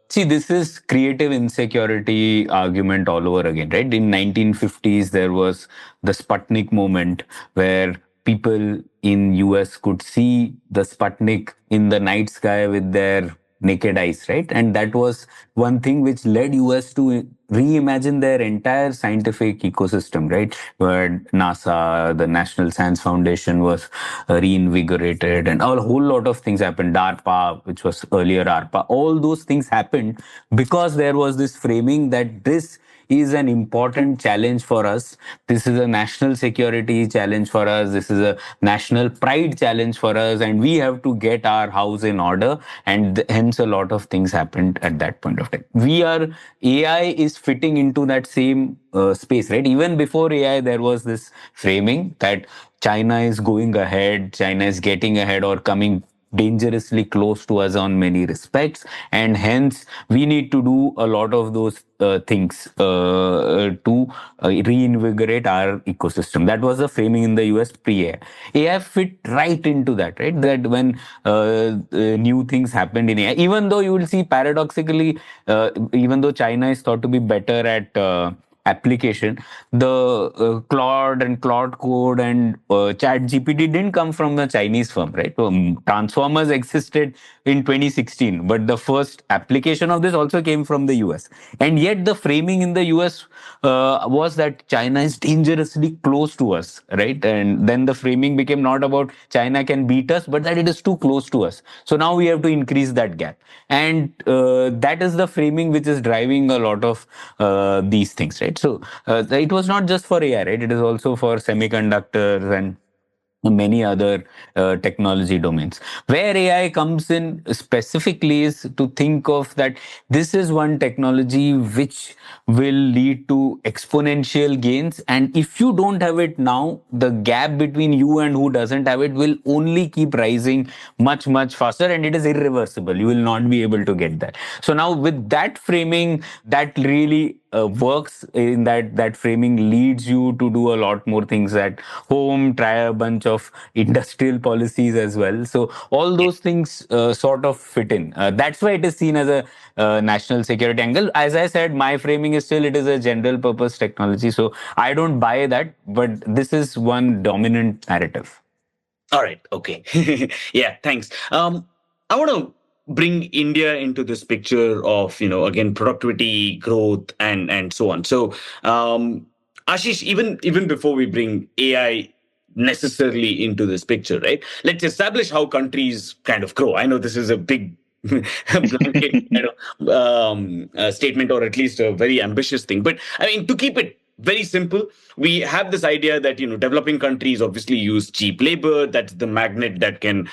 See, this is creative insecurity argument all over again, right? In 1950s, there was the Sputnik moment where people in US could see the Sputnik in the night sky with their naked eyes, right? And that was one thing which led US to reimagine their entire scientific ecosystem, right? Where NASA, the National Science Foundation was reinvigorated, and a whole lot of things happened. DARPA, which was earlier ARPA, all those things happened because there was this framing that this is an important challenge for us. This is a national security challenge for us. This is a national pride challenge for us. And we have to get our house in order. And hence, a lot of things happened at that point of time. AI is fitting into that same space, right? Even before AI, there was this framing that China is going ahead, China is getting ahead or coming dangerously close to us on many respects, and hence we need to do a lot of those things to reinvigorate our ecosystem. That was the framing in the US pre-AI. AI fit right into that, right? That when new things happened in AI, even though you will see paradoxically, even though China is thought to be better at application, the Claude and Claude Code and Chat GPT didn't come from a Chinese firm, right? Transformers existed in 2016, but the first application of this also came from the US. And yet the framing in the US was that China is dangerously close to us, right? And then the framing became not about China can beat us, but that it is too close to us. So now we have to increase that gap. And that is the framing which is driving a lot of these things, right? So it was not just for AI, right? It is also for semiconductors and many other technology domains. Where AI comes in specifically is to think of that this is one technology which will lead to exponential gains, and if you don't have it now, the gap between you and who doesn't have it will only keep rising much faster, and it is irreversible. You will not be able to get that. So now with that framing, that really works in that framing leads you to do a lot more things at home, try a bunch of industrial policies as well. So all those things sort of fit in. That's why it is seen as a national security angle. As I said, my framing is still it is a general purpose technology. So I don't buy that, but this is one dominant narrative. All right. Okay. Yeah. Thanks. I want to bring India into this picture of again productivity, growth, and so on. So, Ashish, even before we bring AI necessarily into this picture, right? Let's establish how countries kind of grow. I know this is a big blanket statement, or at least a very ambitious thing. But I mean, to keep it very simple, we have this idea that developing countries obviously use cheap labor. That's the magnet that can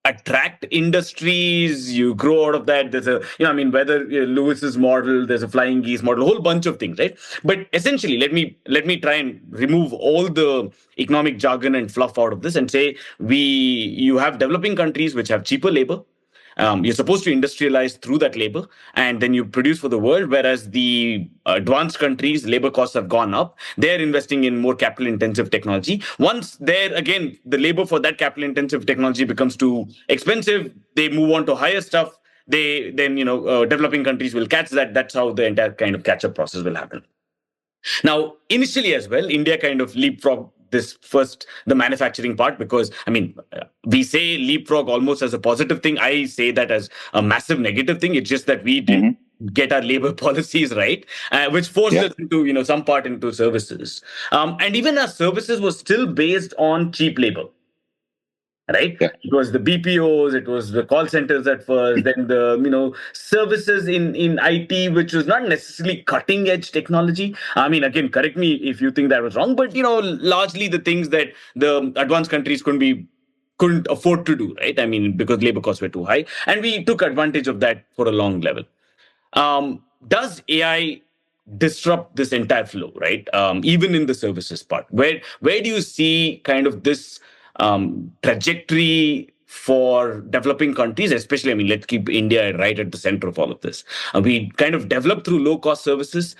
attract industries. You grow out of that. There's a whether Lewis's model, there's a flying geese model, a whole bunch of things, right? But essentially, let me try and remove all the economic jargon and fluff out of this and say you have developing countries which have cheaper labor. You're supposed to industrialize through that labor, and then you produce for the world. Whereas the advanced countries, labor costs have gone up. They're investing in more capital-intensive technology. Once there, again, the labor for that capital-intensive technology becomes too expensive, they move on to higher stuff. Developing countries will catch that. That's how the entire kind of catch-up process will happen. Now, initially as well, India kind of leapfrogged this first, the manufacturing part, because we say leapfrog almost as a positive thing. I say that as a massive negative thing. It's just that we didn't get our labor policies right, which forced us into some part into services. And even our services were still based on cheap labor. Right, Yeah. it was the BPOs, it was the call centers at first, then the services in IT, which was not necessarily cutting edge technology. I mean, again, correct me if you think that was wrong, but largely the things that the advanced countries couldn't afford to do, right? I mean, because labor costs were too high, and we took advantage of that for a long level. Does AI disrupt this entire flow, right? Even in the services part, where do you see kind of this trajectory for developing countries, especially? I mean, let's keep India right at the center of all of this. We kind of developed through low cost services,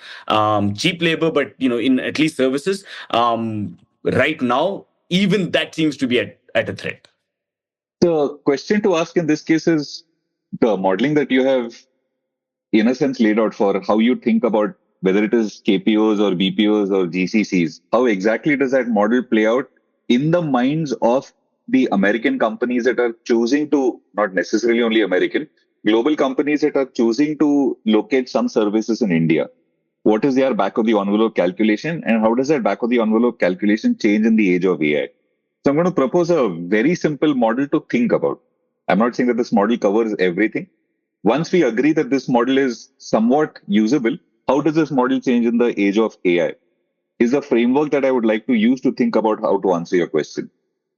cheap labor, but in at least services. Right now, even that seems to be at a threat. The question to ask in this case is the modeling that you have, in a sense, laid out for how you think about whether it is KPOs or BPOs or GCCs. How exactly does that model play out in the minds of the American companies that are choosing to, not necessarily only American, global companies that are choosing to locate some services in India? What is their back of the envelope calculation, and how does that back of the envelope calculation change in the age of AI? So I'm going to propose a very simple model to think about. I'm not saying that this model covers everything. Once we agree that this model is somewhat usable, how does this model change in the age of AI? Is a framework that I would like to use to think about how to answer your question.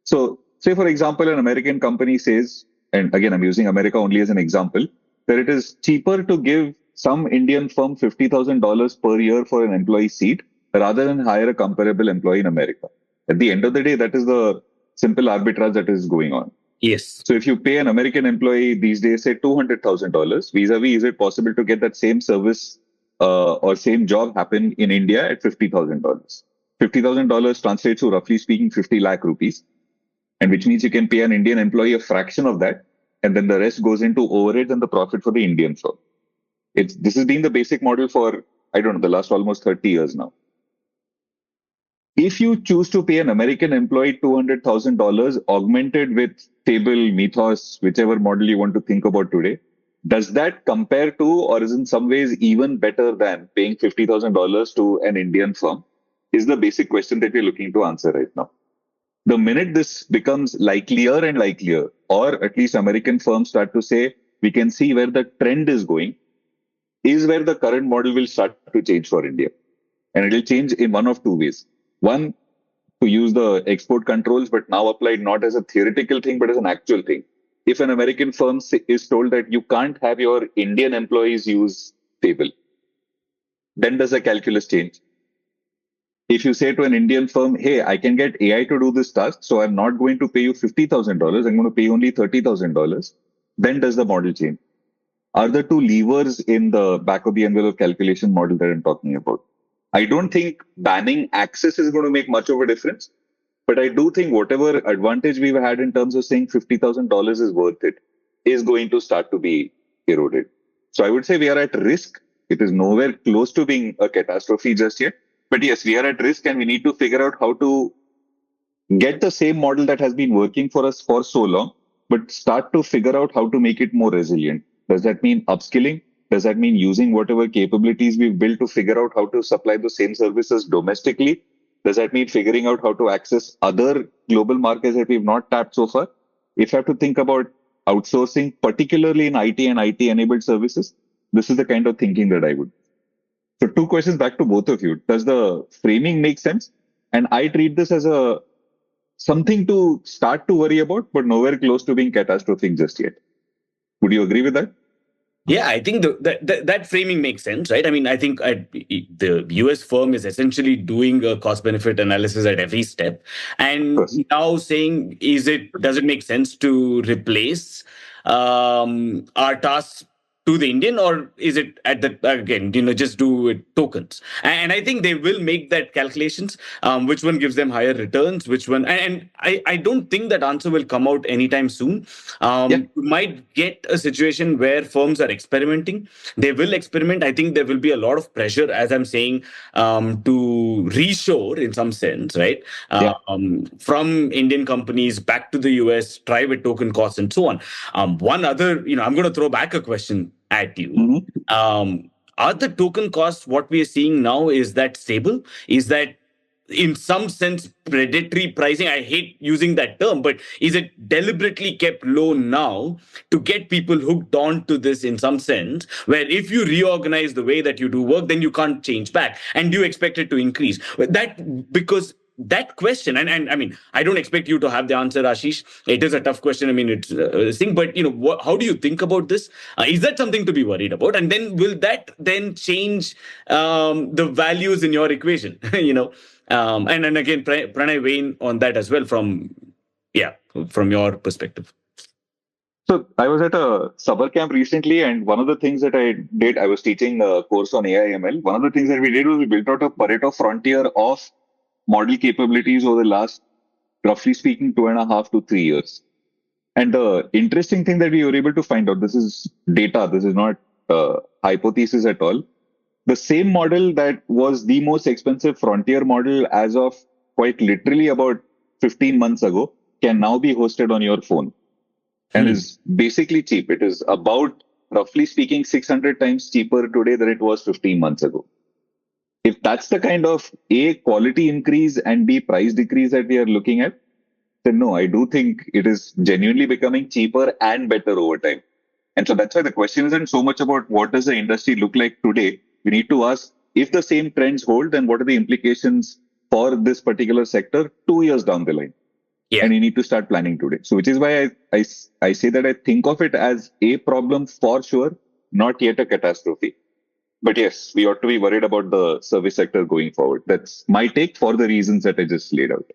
So, say for example, an American company says, and again, I'm using America only as an example, that it is cheaper to give some Indian firm $50,000 per year for an employee seat rather than hire a comparable employee in America. At the end of the day, that is the simple arbitrage that is going on. Yes. So if you pay an American employee these days, say $200,000, vis-a-vis, is it possible to get that same service or same job happen in India at $50,000? $50,000 translates to, roughly speaking, 50 lakh rupees, and which means you can pay an Indian employee a fraction of that, and then the rest goes into overhead and the profit for the Indian firm. This has been the basic model for, I don't know, the last almost 30 years now. If you choose to pay an American employee $200,000 augmented with Table, Mythos, whichever model you want to think about today, does that compare to, or is in some ways even better than paying $50,000 to an Indian firm? Is the basic question that we're looking to answer right now. The minute this becomes likelier and likelier, or at least American firms start to say, we can see where the trend is going, is where the current model will start to change for India. And it will change in one of two ways. One, to use the export controls, but now applied not as a theoretical thing, but as an actual thing. If an American firm is told that you can't have your Indian employees use Table, then does the calculus change? If you say to an Indian firm, hey, I can get AI to do this task, so I'm not going to pay you $50,000, I'm going to pay you only $30,000, then does the model change? Are the two levers in the back of the envelope calculation model that I'm talking about? I don't think banning access is going to make much of a difference, but I do think whatever advantage we've had in terms of saying $50,000 is worth it is going to start to be eroded. So I would say we are at risk. It is nowhere close to being a catastrophe just yet. But yes, we are at risk, and we need to figure out how to get the same model that has been working for us for so long, but start to figure out how to make it more resilient. Does that mean upskilling? Does that mean using whatever capabilities we've built to figure out how to supply the same services domestically? Does that mean figuring out how to access other global markets that we've not tapped so far? If you have to think about outsourcing, particularly in IT and IT-enabled services, this is the kind of thinking that I would. So two questions back to both of you. Does the framing make sense? And I treat this as something to start to worry about, but nowhere close to being catastrophic just yet. Would you agree with that? Yeah, I think that framing makes sense, right? I mean, I think the US firm is essentially doing a cost benefit analysis at every step, and now saying, does it make sense to replace our tasks to the Indian, or is it at the again, just do it tokens? And I think they will make that calculations. Which one gives them higher returns? Which one? And I don't think that answer will come out anytime soon. You might get a situation where firms are experimenting. They will experiment. I think there will be a lot of pressure, as I'm saying, to reshore in some sense, right? From Indian companies back to the US, try with token costs and so on. One other, I'm going to throw back a question at you. Mhm. Are the token costs what we are seeing now, is that stable? Is that in some sense predatory pricing? I hate using that term, but is it deliberately kept low now to get people hooked on to this in some sense, where if you reorganize the way that you do work, then you can't change back, and you expect it to increase? That, because that question, and I mean, I don't expect you to have the answer, Ashish. It is a tough question. I mean, it's a thing, but how do you think about this? Is that something to be worried about? And then will that then change the values in your equation? And again, Pranay, weigh in on that as well from your perspective. So I was at a summer camp recently, and one of the things that I did, I was teaching a course on AI/ML. One of the things that we did was we built out a Pareto frontier of model capabilities over the last, roughly speaking, 2.5 to 3 years. And the interesting thing that we were able to find out, this is data, this is not hypothesis at all. The same model that was the most expensive frontier model as of quite literally about 15 months ago can now be hosted on your phone and is basically cheap. It is about, roughly speaking, 600 times cheaper today than it was 15 months ago. If that's the kind of A, quality increase, and B, price decrease that we are looking at, then no, I do think it is genuinely becoming cheaper and better over time. And so that's why the question isn't so much about what does the industry look like today. We need to ask, if the same trends hold, then what are the implications for this particular sector 2 years down the line? Yeah. And you need to start planning today. So which is why I say that I think of it as a problem for sure, not yet a catastrophe. But yes, we ought to be worried about the service sector going forward. That's my take for the reasons that I just laid out.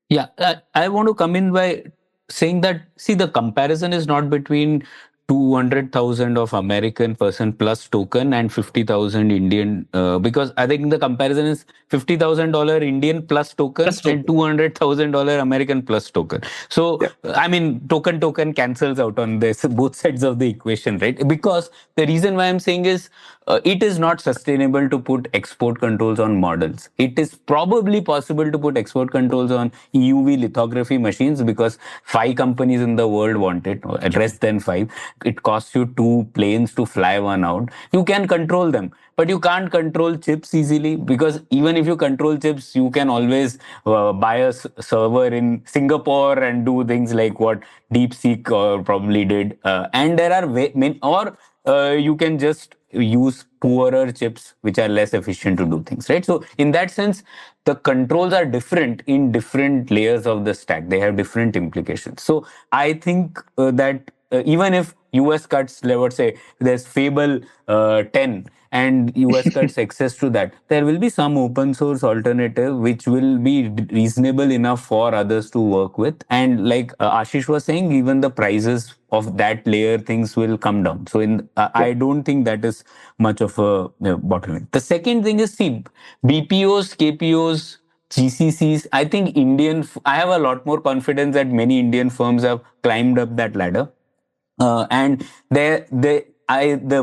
Yeah, I want to come in by saying that, see, the comparison is not between 200,000 of American person plus token and 50,000 Indian, because I think the comparison is $50,000 Indian plus token and $200,000 American plus token. So, I mean, token cancels out on this, both sides of the equation, right? Because the reason why I'm saying is it is not sustainable to put export controls on models. It is probably possible to put export controls on EUV lithography machines because 5 companies in the world want it, or less than 5. It costs you 2 planes to fly one out. You can control them, but you can't control chips easily, because even if you control chips, you can always buy a server in Singapore and do things like what DeepSeek probably did. And there are many, or you can just use poorer chips which are less efficient to do things, right? So in that sense, the controls are different in different layers of the stack. They have different implications. So I think that even if US cuts, let's say there's Fable 10 and US cuts access to that, there will be some open source alternative which will be reasonable enough for others to work with. And like Ashish was saying, even the prices of that layer things will come down. So I don't think that is much of a bottleneck. The second thing is, see, BPOs, KPOs, GCCs, I think I have a lot more confidence that many Indian firms have climbed up that ladder. And the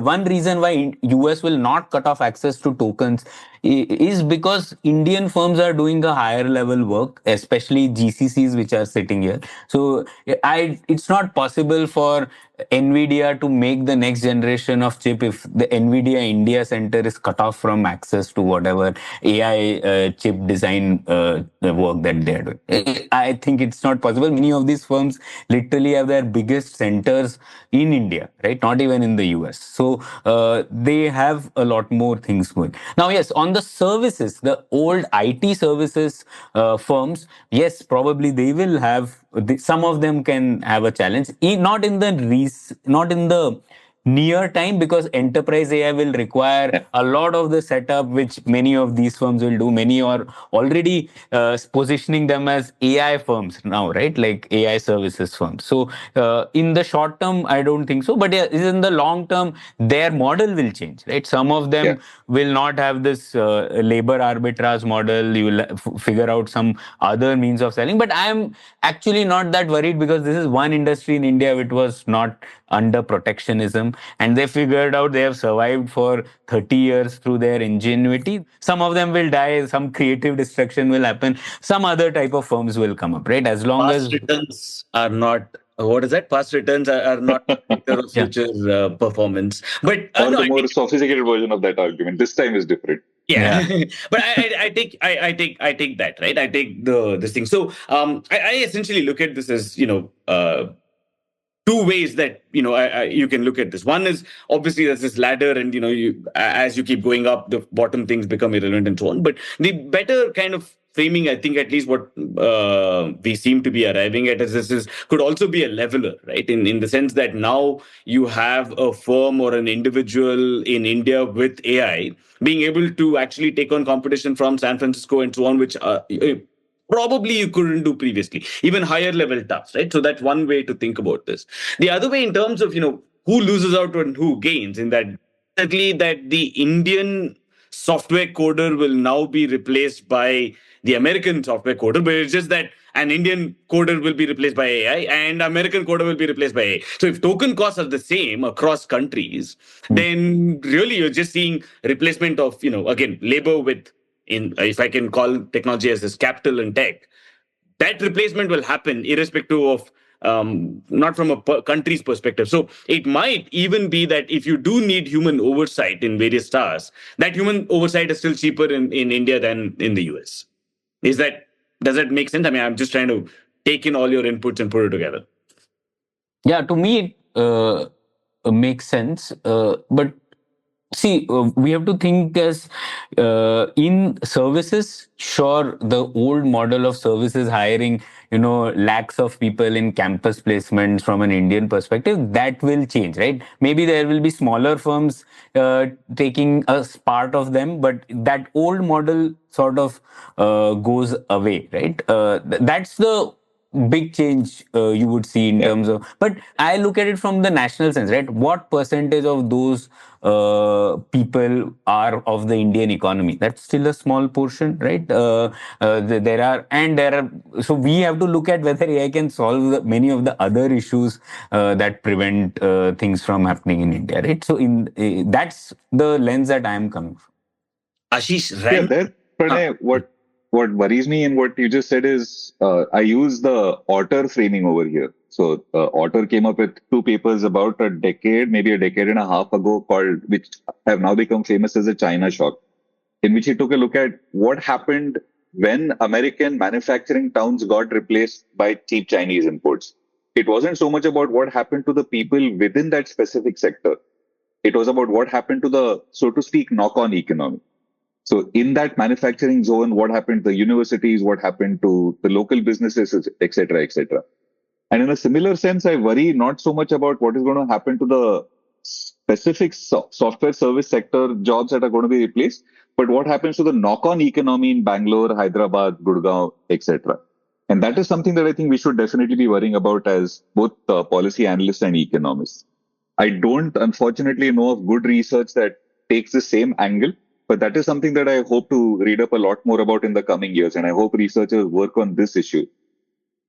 one reason why US will not cut off access to tokens is because Indian firms are doing a higher level work, especially GCCs which are sitting here. So it's not possible for NVIDIA to make the next generation of chip if the NVIDIA India Center is cut off from access to whatever AI chip design work that they're doing. I think it's not possible. Many of these firms literally have their biggest centers in India, right? Not even in the US. So they have a lot more things going. Now, yes, on the services, the old IT services firms, yes, probably they will have, some of them can have a challenge. Not in the near time, because enterprise AI will require a lot of the setup which many of these firms will do. Many are already positioning them as AI firms now, right? Like AI services firms. So in the short term, I don't think so. But yeah, in the long term, their model will change, right? Some of them will not have this labor arbitrage model. You will figure out some other means of selling. But I am actually not that worried, because this is one industry in India which was not under protectionism, and they figured out, they have survived for 30 years through their ingenuity. Some of them will die, some creative destruction will happen, some other type of firms will come up, right? As long Past as returns are not what is that? Past returns are not predictor of Yeah. future performance. But Or no, the more sophisticated version of that argument. This time is different. yeah, but I take that, right. I take this thing. So I essentially look at this as two ways that you can look at this. One is obviously there's this ladder, and as you keep going up, the bottom things become irrelevant and so on. But the better kind of framing, I think, at least what we seem to be arriving at, is this is could also be a leveler, right? In the sense that now you have a firm or an individual in India with AI being able to actually take on competition from San Francisco and so on, which probably you couldn't do previously, even higher level tasks, right? So that's one way to think about this. The other way, in terms of who loses out and who gains, in that certainly that the Indian software coder will now be replaced by the American software coder, but it's just that an Indian coder will be replaced by AI and American coder will be replaced by AI. So if token costs are the same across countries, then really you're just seeing replacement of again labor with, in if I can call technology as this capital and tech, that replacement will happen irrespective of not from a country's perspective. So it might even be that if you do need human oversight in various tasks, that human oversight is still cheaper in India than in the US. Does that make sense? I mean, I'm just trying to take in all your inputs and put it together. Yeah, to me, it makes sense. But see, we have to think as in services. Sure, the old model of services hiring, lakhs of people in campus placements from an Indian perspective, that will change, right? Maybe there will be smaller firms taking a part of them, but that old model sort of goes away, right? That's the big change you would see in terms of, but I look at it from the national sense, right? What percentage of those people are of the Indian economy? That's still a small portion, right? So we have to look at whether AI can solve many of the other issues that prevent things from happening in India, right? So that's the lens that I am coming from. Ashish, There, Pranay, what worries me in what you just said is I use the Otter framing over here. So Otter came up with two papers about a decade, maybe a decade and a half ago, called, which have now become famous as the China shock, in which he took a look at what happened when American manufacturing towns got replaced by cheap Chinese imports. It wasn't so much about what happened to the people within that specific sector. It was about what happened to the, so to speak, knock-on economy. So in that manufacturing zone, what happened to the universities, what happened to the local businesses, et cetera, et cetera. And in a similar sense, I worry not so much about what is going to happen to the specific software service sector jobs that are going to be replaced, but what happens to the knock-on economy in Bangalore, Hyderabad, Gurgaon, etc. And that is something that I think we should definitely be worrying about as both policy analysts and economists. I don't, unfortunately, know of good research that takes the same angle, but that is something that I hope to read up a lot more about in the coming years. And I hope researchers work on this issue.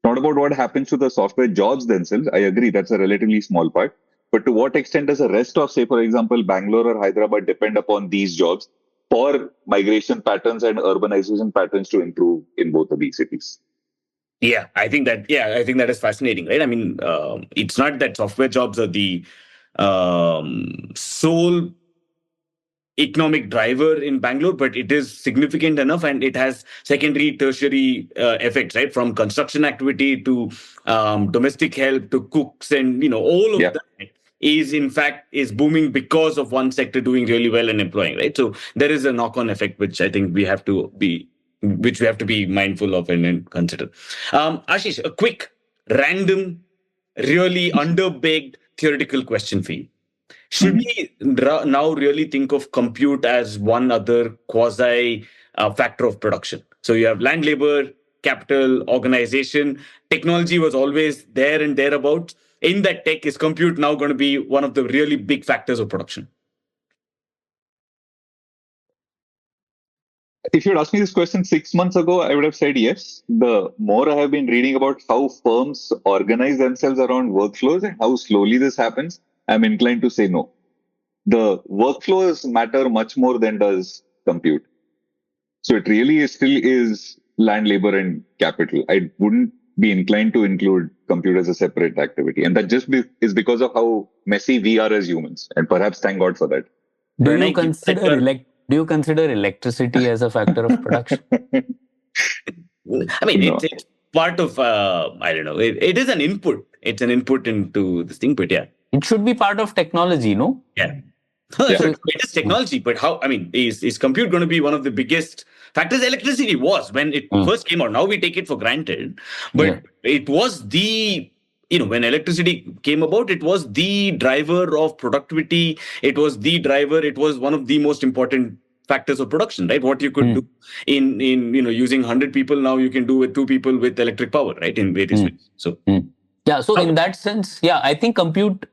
Not about what happens to the software jobs themselves. I agree, that's a relatively small part. But to what extent does the rest of, say, for example, Bangalore or Hyderabad depend upon these jobs for migration patterns and urbanization patterns to improve in both of these cities? Yeah, I think that is fascinating, right? I mean, it's not that software jobs are the sole economic driver in Bangalore, but it is significant enough, and it has secondary, tertiary effects, right? From construction activity to domestic help to cooks, and all of that is in fact is booming because of one sector doing really well and employing, right? So there is a knock-on effect, which I think we have to be mindful of and consider. Ashish, a quick, random, really underbaked theoretical question for you. Should we now really think of compute as one other quasi factor of production? So you have land, labor, capital, organization. Technology was always there and thereabouts. In that tech, is compute now going to be one of the really big factors of production? If you'd asked me this question 6 months ago, I would have said yes. The more I have been reading about how firms organize themselves around workflows and how slowly this happens, I'm inclined to say no. The workflows matter much more than does compute. So it really still is land, labor, and capital. I wouldn't be inclined to include compute as a separate activity. And that is because of how messy we are as humans. And perhaps thank God for that. Do you Pranay, given that consider electricity as a factor of production? I mean, No. it's part of, I don't know, it is an input. It's an input into this thing, but yeah. It should be part of technology, no? Yeah. Yeah. So it is technology, but how, I mean, is compute going to be one of the biggest factors? Electricity was when it first came out. Now we take it for granted, but it was when electricity came about, it was the driver of productivity. It was the driver. It was one of the most important factors of production, right? What you could do in using 100 people, now you can do with 2 people with electric power, right? In various ways. So yeah, so in that sense, yeah, I think compute,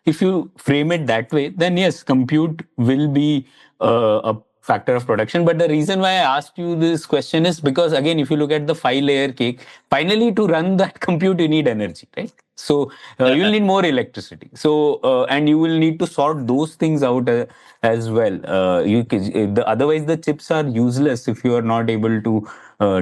if you frame it that way, then yes, compute will be a factor of production. But the reason why I asked you this question is because, again, if you look at the 5-layer cake, finally to run that compute, you need energy, right? So you'll need more electricity. So and you will need to sort those things out as well. Otherwise, the chips are useless if you are not able to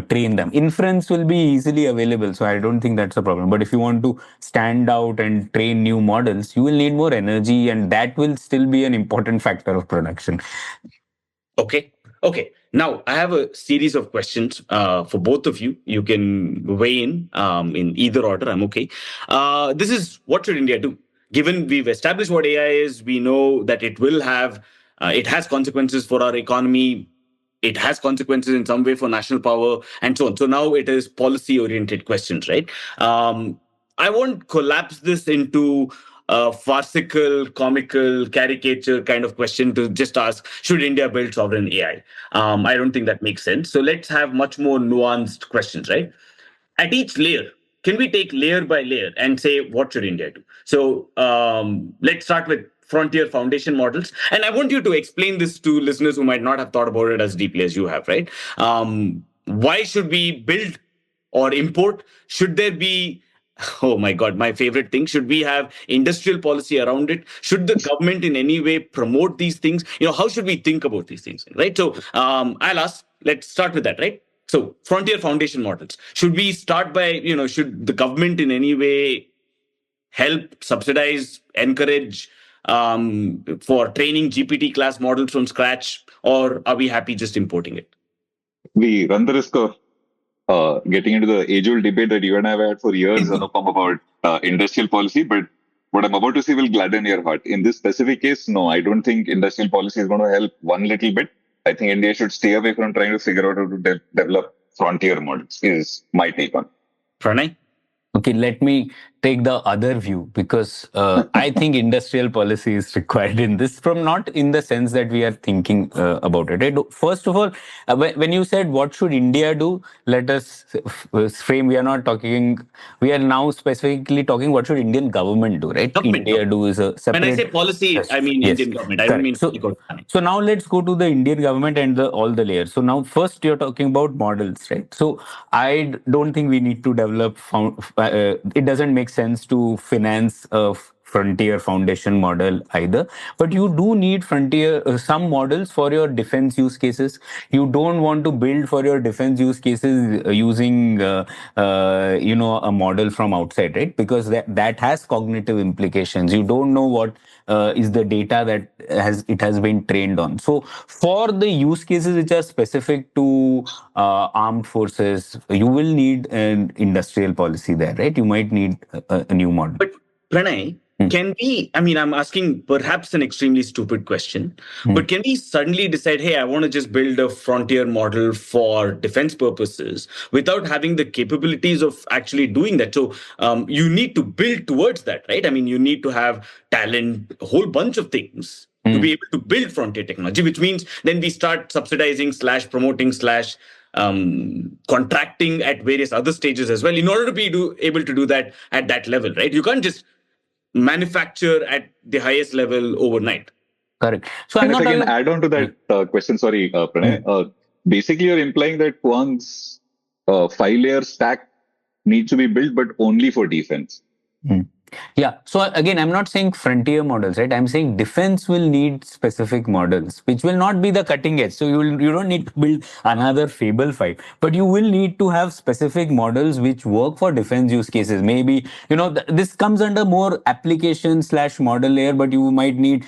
train them. Inference will be easily available, so I don't think that's a problem. But if you want to stand out and train new models, you will need more energy, and that will still be an important factor of production. Okay. Now I have a series of questions for both of you. You can weigh in either order. I'm okay. This is, what should India do? Given we've established what AI is, we know that it has consequences for our economy. It has consequences in some way for national power and so on. So now it is policy-oriented questions, right? I won't collapse this into a farcical, comical, caricature kind of question to just ask, should India build sovereign AI? I don't think that makes sense. So let's have much more nuanced questions, right? At each layer, can we take layer by layer and say, what should India do? So let's start with frontier foundation models. And I want you to explain this to listeners who might not have thought about it as deeply as you have, right? Why should we build or import? Should there be, oh my God, my favorite thing, should we have industrial policy around it? Should the government in any way promote these things? How should we think about these things, right? So I'll ask, let's start with that, right? So frontier foundation models. Should we start by, should the government in any way help, subsidize, encourage for training GPT class models from scratch, or are we happy just importing it? We run the risk of getting into the age-old debate that you and I have had for years, Anupam, about industrial policy, but what I'm about to say will gladden your heart. In this specific case, no, I don't think industrial policy is going to help one little bit. I think India should stay away from trying to figure out how to develop frontier models, is my take on it. Pranay? Okay, let me take the other view, because I think industrial policy is required in this, from not in the sense that we are thinking about it. Right? First of all, when you said what should India do, let us frame. We are now specifically talking what should Indian government do, right? India do is a separate. When I say policy, I mean Indian government. I don't mean. So now let's go to the Indian government and all the layers. So now first you're talking about models, right? So I don't think we need to develop. It doesn't make sense to finance a frontier foundation model either, but you do need some models for your defense use cases. You don't want to build for your defense use cases using a model from outside, right? Because that has cognitive implications. You don't know what is the data that it has been trained on. So for the use cases which are specific to armed forces, you will need an industrial policy there, right? You might need a new model. But Pranay, can we, I'm asking perhaps an extremely stupid question, but can we suddenly decide, hey, I want to just build a frontier model for defense purposes without having the capabilities of actually doing that? So you need to build towards that, right? You need to have talent, a whole bunch of things to be able to build frontier technology, which means then we start subsidizing / promoting / contracting at various other stages as well in order to be able to do that at that level, right? You can't just manufacture at the highest level overnight. Correct. So and if I can add on to that question, sorry, Pranay, basically you're implying that Huang's 5-layer stack needs to be built, but only for defense. Yeah. So again, I'm not saying frontier models, right? I'm saying defense will need specific models, which will not be the cutting edge. So you don't need to build another Fable 5, but you will need to have specific models which work for defense use cases. Maybe, this comes under more application slash model layer, but you might need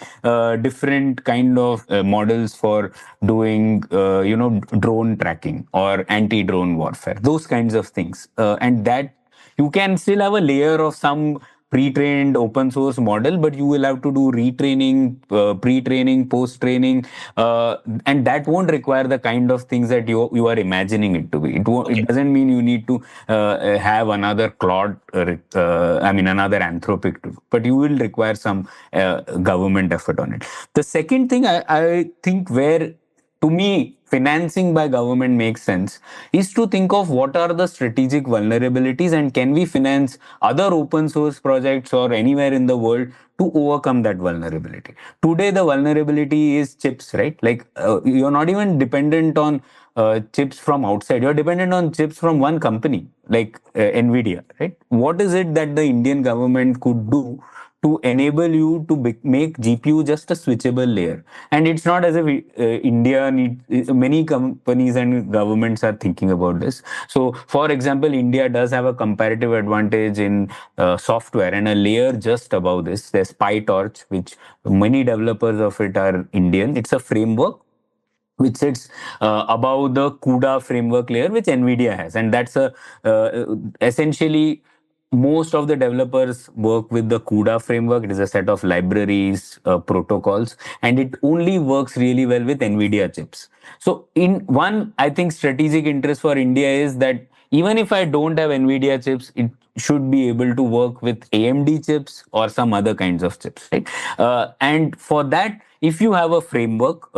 different kind of models for doing, drone tracking or anti-drone warfare, those kinds of things. And that you can still have a layer of some pre-trained open source model, but you will have to do retraining, pre-training, post-training, and that won't require the kind of things that you are imagining it to be. It doesn't mean you need to have another Claude, another Anthropic, but you will require some government effort on it. The second thing I think where, to me, financing by government makes sense is to think of what are the strategic vulnerabilities and can we finance other open source projects or anywhere in the world to overcome that vulnerability. Today, the vulnerability is chips, right? Like you're not even dependent on chips from outside. You're dependent on chips from one company, like Nvidia, right? What is it that the Indian government could do to enable you to make GPU just a switchable layer? And it's not as if India needs, many companies and governments are thinking about this. So, for example, India does have a comparative advantage in software, and a layer just above this, there's PyTorch, which many developers of it are Indian. It's a framework which sits above the CUDA framework layer, which NVIDIA has. And that's essentially, most of the developers work with the CUDA framework. It is a set of libraries, protocols, and it only works really well with NVIDIA chips. So, in one, I think strategic interest for India is that even if I don't have NVIDIA chips, it should be able to work with AMD chips or some other kinds of chips, right? And for that, if you have a framework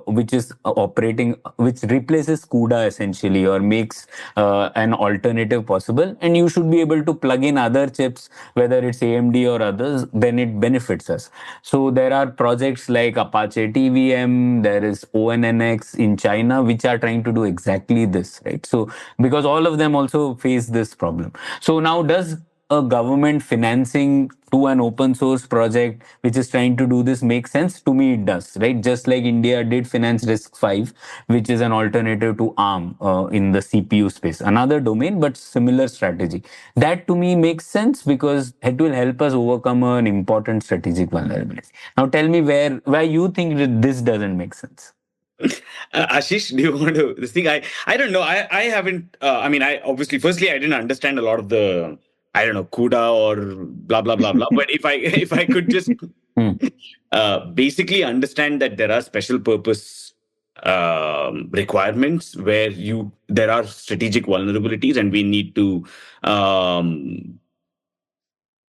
which is operating, which replaces CUDA essentially or makes an alternative possible, and you should be able to plug in other chips, whether it's AMD or others, then it benefits us. So there are projects like Apache TVM, there is ONNX in China, which are trying to do exactly this, right? So because all of them also face this problem. So now, does a government financing to an open source project which is trying to do this make sense? To me, it does, right? Just like India did finance RISC-V, which is an alternative to ARM in the CPU space, another domain, but similar strategy. That to me makes sense because it will help us overcome an important strategic vulnerability. Now, tell me where you think that this doesn't make sense. Ashish, do you want to this thing? I don't know. I haven't. I obviously, firstly, I didn't understand a lot of the, I don't know, CUDA or blah blah blah blah. But if I could just basically understand that there are special purpose requirements where there are strategic vulnerabilities, and we need to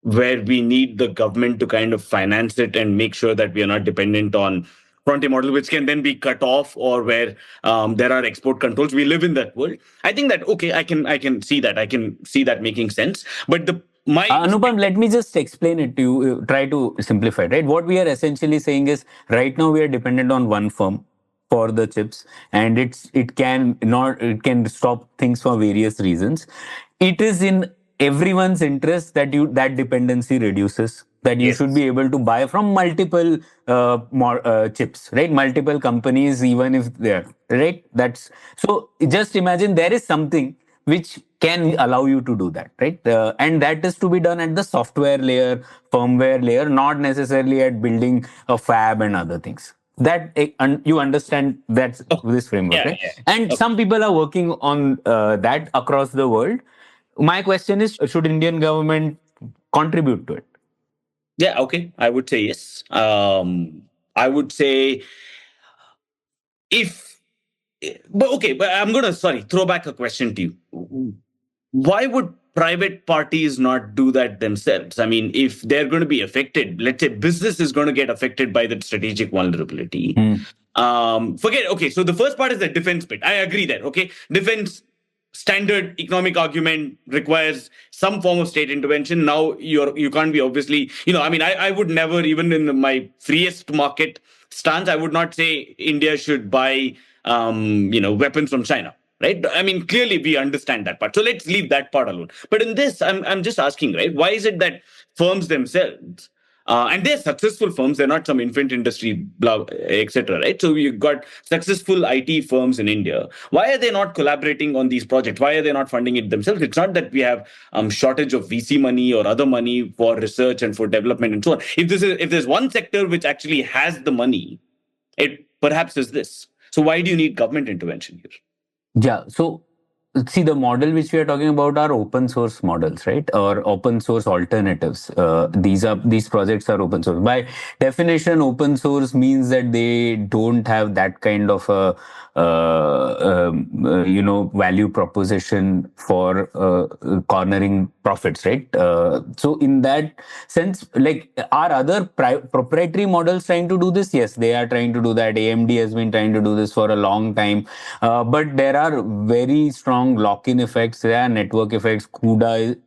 where we need the government to kind of finance it and make sure that we are not dependent on frontier model, which can then be cut off, or where there are export controls. We live in that world. I think that, okay, I can see that. I can see that making sense. But Anupam, let me just explain it to you, try to simplify it, right? What we are essentially saying is right now we are dependent on one firm for the chips, and it can stop things for various reasons. It is in everyone's interest that that dependency reduces, that you should be able to buy from multiple chips, right? Multiple companies, even if they're right. That's so. Just imagine there is something which can allow you to do that, right? And that is to be done at the software layer, firmware layer, not necessarily at building a fab and other things. That you understand that's this framework, right? Yeah. And some people are working on that across the world. My question is, should Indian government contribute to it? Yeah, okay. I would say yes. I would say if, but okay, but I'm going to, throw back a question to you. Why would private parties not do that themselves? I mean, if they're going to be affected, let's say business is going to get affected by the strategic vulnerability. Okay, so the first part is the defense bit. I agree that, okay, defense standard economic argument requires some form of state intervention. Now you can't be, obviously, I would never, even in my freest market stance, I would not say India should buy weapons from China, right? I mean, clearly we understand that part, so let's leave that part alone. But in this, I'm just asking, right, why is it that firms themselves, and they're successful firms. They're not some infant industry, blah, etc. Right? So you've got successful IT firms in India. Why are they not collaborating on these projects? Why are they not funding it themselves? It's not that we have shortage of VC money or other money for research and for development and so on. If there's one sector which actually has the money, it perhaps is this. So why do you need government intervention here? Yeah. So see, the model which we are talking about are open source models, right? Or open source alternatives. These projects are open source. By definition, open source means that they don't have that kind of a value proposition for cornering profits, right? So in that sense, like, are other proprietary models trying to do this? Yes, they are trying to do that. AMD has been trying to do this for a long time, but there are very strong lock-in effects. There are network effects. CUDA.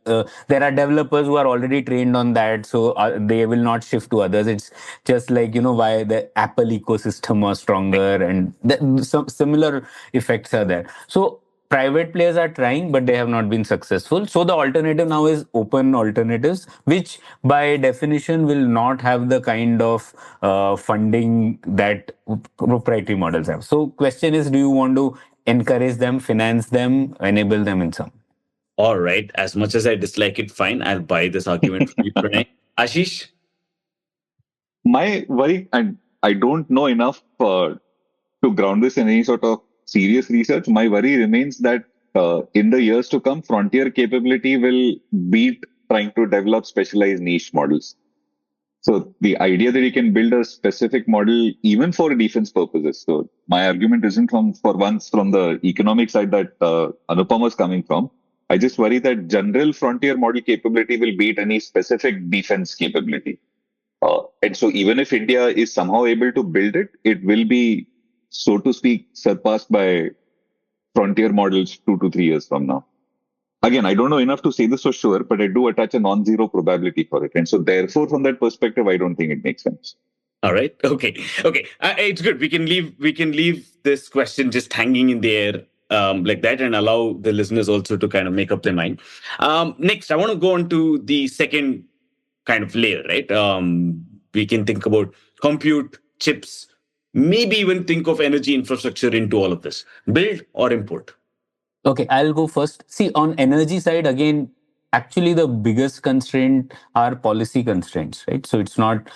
There are developers who are already trained on that, so they will not shift to others. It's just like, why the Apple ecosystem was stronger, and some similar effects are there. So private players are trying, but they have not been successful. So the alternative now is open alternatives, which by definition will not have the kind of funding that proprietary models have. So question is, do you want to encourage them, finance them, enable them in some? All right. As much as I dislike it, fine. I'll buy this argument from you, Pranay. Ashish? My worry, and I don't know enough to ground this in any sort of serious research, my worry remains that in the years to come, frontier capability will beat trying to develop specialized niche models. So the idea that you can build a specific model even for defense purposes. So my argument isn't for once from the economic side that Anupam was coming from. I just worry that general frontier model capability will beat any specific defense capability. And so even if India is somehow able to build it, it will be, so to speak, surpassed by frontier models 2 to 3 years from now. Again, I don't know enough to say this for sure, but I do attach a non-zero probability for it. And so therefore, from that perspective, I don't think it makes sense. All right. Okay. It's good. We can leave this question just hanging in the air like that, and allow the listeners also to kind of make up their mind. Next, I want to go on to the second kind of layer, right? We can think about compute, chips, maybe even think of energy infrastructure into all of this. Build or import? Okay, I'll go first. See, on energy side, again, actually the biggest constraint are policy constraints, right? So it's not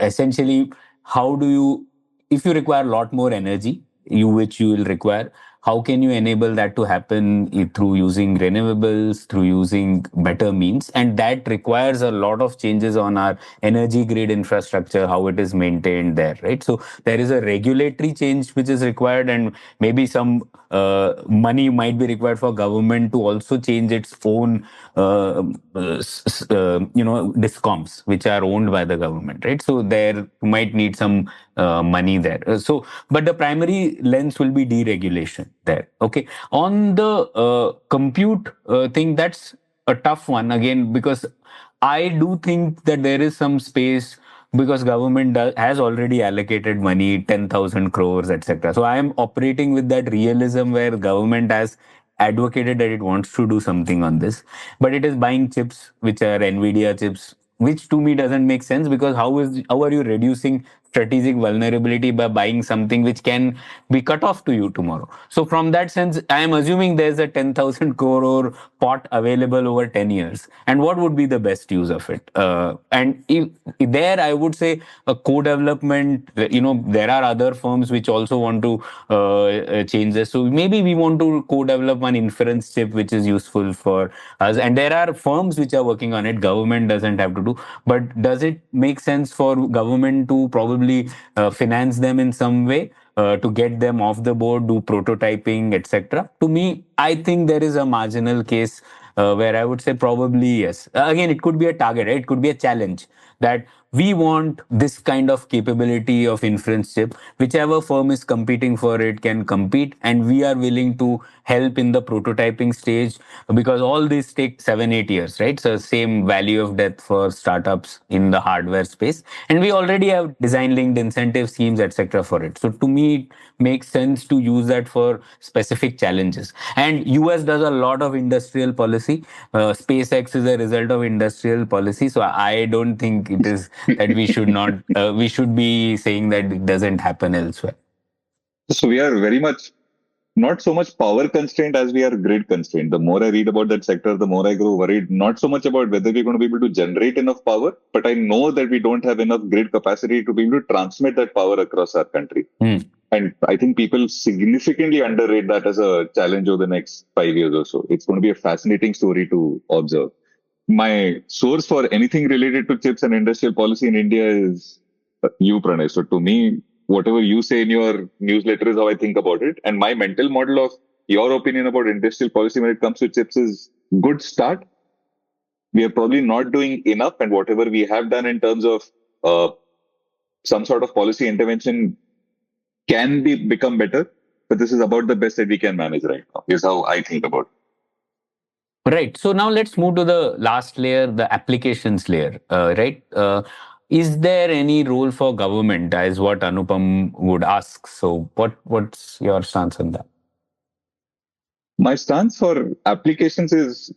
essentially, how do you, if you require a lot more energy, which you will require, how can you enable that to happen through using renewables, through using better means? And that requires a lot of changes on our energy grid infrastructure, how it is maintained there, right? So there is a regulatory change which is required, and maybe some money might be required for government to also change its own discoms, which are owned by the government, right? So there might need some money there. But the primary lens will be deregulation there. Okay. On the compute thing, that's a tough one again, because I do think that there is some space, because government has already allocated money, 10,000 crores, etc. So I am operating with that realism where government has advocated that it wants to do something on this, but it is buying chips which are Nvidia chips, which to me doesn't make sense, because how are you reducing strategic vulnerability by buying something which can be cut off to you tomorrow? So from that sense, I am assuming there's a 10,000 crore pot available over 10 years. And what would be the best use of it? And there, I would say a co-development, there are other firms which also want to change this. So maybe we want to co-develop one inference chip which is useful for us. And there are firms which are working on it. Government doesn't have to do. But does it make sense for government to probably finance them in some way? To get them off the board, do prototyping, etc. To me, I think there is a marginal case where I would say probably yes. Again, it could be a target, right? It could be a challenge that we want this kind of capability of inference chip. Whichever firm is competing for it can compete, and we are willing to help in the prototyping stage, because all these take 7-8 years, right? So same value of death for startups in the hardware space, and we already have design linked incentive schemes, etc., for it. So to me, it makes sense to use that for specific challenges. And US does a lot of industrial policy. SpaceX is a result of industrial policy, so I don't think it is that we should not we should be saying that it doesn't happen elsewhere. So we are very much not so much power constraint as we are grid constraint. The more I read about that sector, the more I grow worried. Not so much about whether we're going to be able to generate enough power, but I know that we don't have enough grid capacity to be able to transmit that power across our country. And I think people significantly underrate that as a challenge over the next 5 years or so. It's going to be a fascinating story to observe. My source for anything related to chips and industrial policy in India is you, Pranay. So to me, whatever you say in your newsletter is how I think about it. And my mental model of your opinion about industrial policy when it comes to chips is good start. We are probably not doing enough, and whatever we have done in terms of some sort of policy intervention can become better. But this is about the best that we can manage right now, is how I think about it. Right. So now let's move to the last layer, the applications layer. Right. Is there any role for government, is what Anupam would ask. So what's your stance on that? My stance for applications is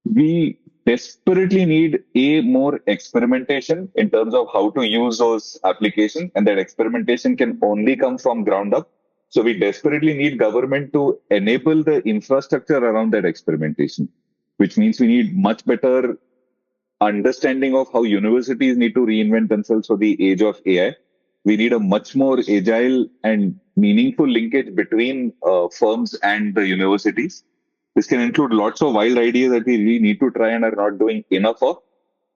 we desperately need more experimentation in terms of how to use those applications, and that experimentation can only come from ground up. So we desperately need government to enable the infrastructure around that experimentation, which means we need much better understanding of how universities need to reinvent themselves for the age of AI. We need a much more agile and meaningful linkage between firms and the universities. This can include lots of wild ideas that we really need to try and are not doing enough of.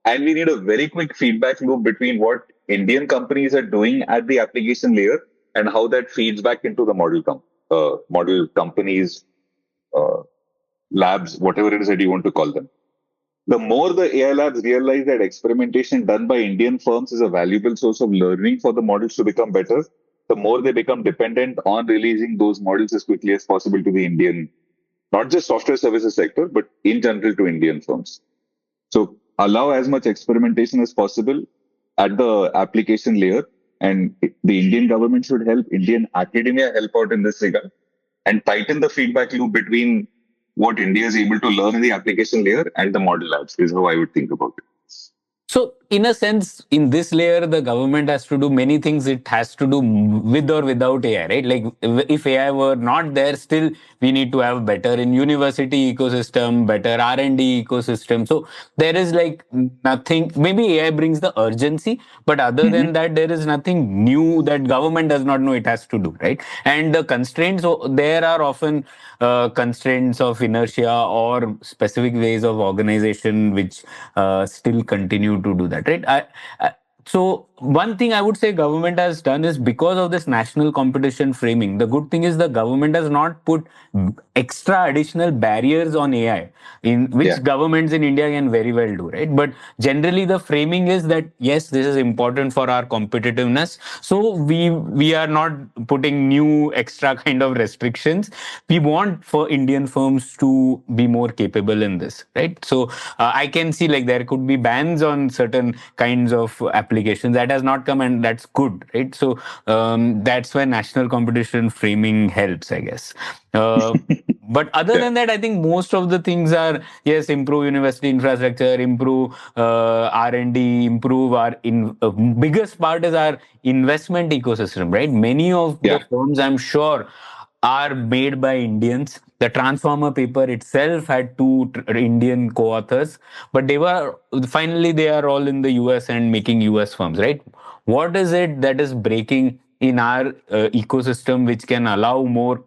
And we need a very quick feedback loop between what Indian companies are doing at the application layer and how that feeds back into the model companies, labs, whatever it is that you want to call them. The more the AI labs realize that experimentation done by Indian firms is a valuable source of learning for the models to become better, the more they become dependent on releasing those models as quickly as possible to the Indian, not just software services sector, but in general to Indian firms. So allow as much experimentation as possible at the application layer, and the Indian government should help, Indian academia help out in this regard, and tighten the feedback loop between what India is able to learn in the application layer and the model labs is how I would think about it. So, in a sense, in this layer, the government has to do many things. It has to do with or without AI, right? Like if AI were not there, still we need to have better in university ecosystem, better R&D ecosystem. So there is like nothing. Maybe AI brings the urgency, but other than that, there is nothing new that government does not know it has to do, right? And the constraints, there are often constraints of inertia or specific ways of organization which still continue to do that, right? So one thing I would say government has done is, because of this national competition framing, the good thing is the government has not put extra additional barriers on AI, in which governments in India can very well do, right? But generally the framing is that yes, this is important for our competitiveness, so we are not putting new extra kind of restrictions. We want for Indian firms to be more capable in this, right? So I can see like there could be bans on certain kinds of applications. That has not come, and that's good, right? So that's why national competition framing helps, I guess. But other than that, I think most of the things are, yes, improve university infrastructure, improve R&D, improve our biggest part is our investment ecosystem, right? Many of the firms, I'm sure, are made by Indians. The Transformer paper itself had two Indian co-authors, but they are all in the US and making US firms, right? What is it that is breaking in our ecosystem which can allow more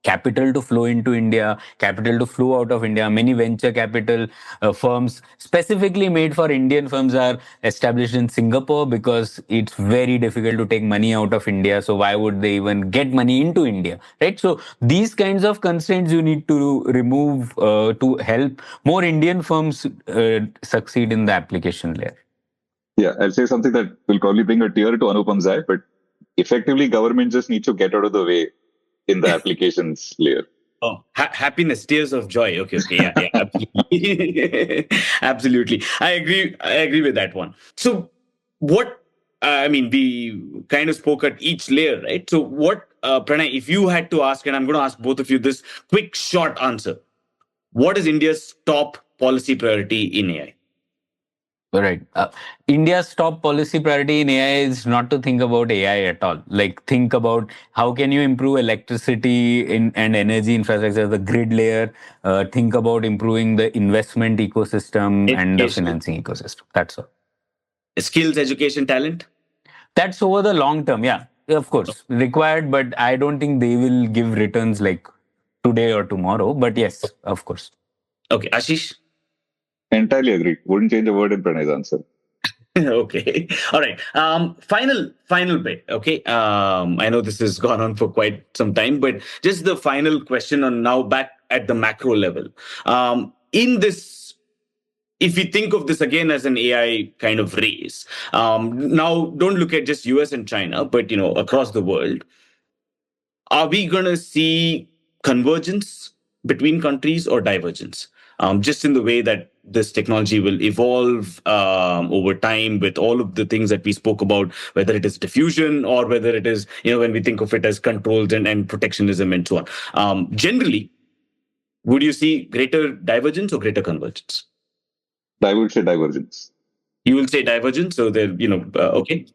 capital to flow into India, capital to flow out of India? Many venture capital firms specifically made for Indian firms are established in Singapore because it's very difficult to take money out of India. So why would they even get money into India, right? So these kinds of constraints you need to remove to help more Indian firms succeed in the application layer. Yeah, I'll say something that will probably bring a tear to Anupam's eye, but effectively, government just needs to get out of the way in the applications layer. Oh, happiness, tears of joy. Okay, okay, yeah, yeah, absolutely, absolutely. I agree with that one. So, what? I mean, we kind of spoke at each layer, right? So, what, Pranay? If you had to ask, and I'm going to ask both of you this quick, short answer: what is India's top policy priority in AI? Right. India's top policy priority in AI is not to think about AI at all. Like, think about how can you improve electricity and energy infrastructure, the grid layer. Think about improving the investment ecosystem and the Education, financing ecosystem. That's all. skills, education, talent. That's over the long term. Yeah, of course, required, but I don't think they will give returns like today or tomorrow. But yes, of course. Okay, Ashish. Entirely agree. Wouldn't change a word in Pranay's answer. Okay. All right. Final bit. Okay. I know this has gone on for quite some time, but just the final question on now back at the macro level. In this, if we think of this again as an AI kind of race, now don't look at just US and China, but across the world, are we going to see convergence between countries or divergence? Just in the way that this technology will evolve over time with all of the things that we spoke about, whether it is diffusion or whether it is, when we think of it as controls and protectionism and so on. Generally, would you see greater divergence or greater convergence? I would say divergence. You will say divergence. So there, okay.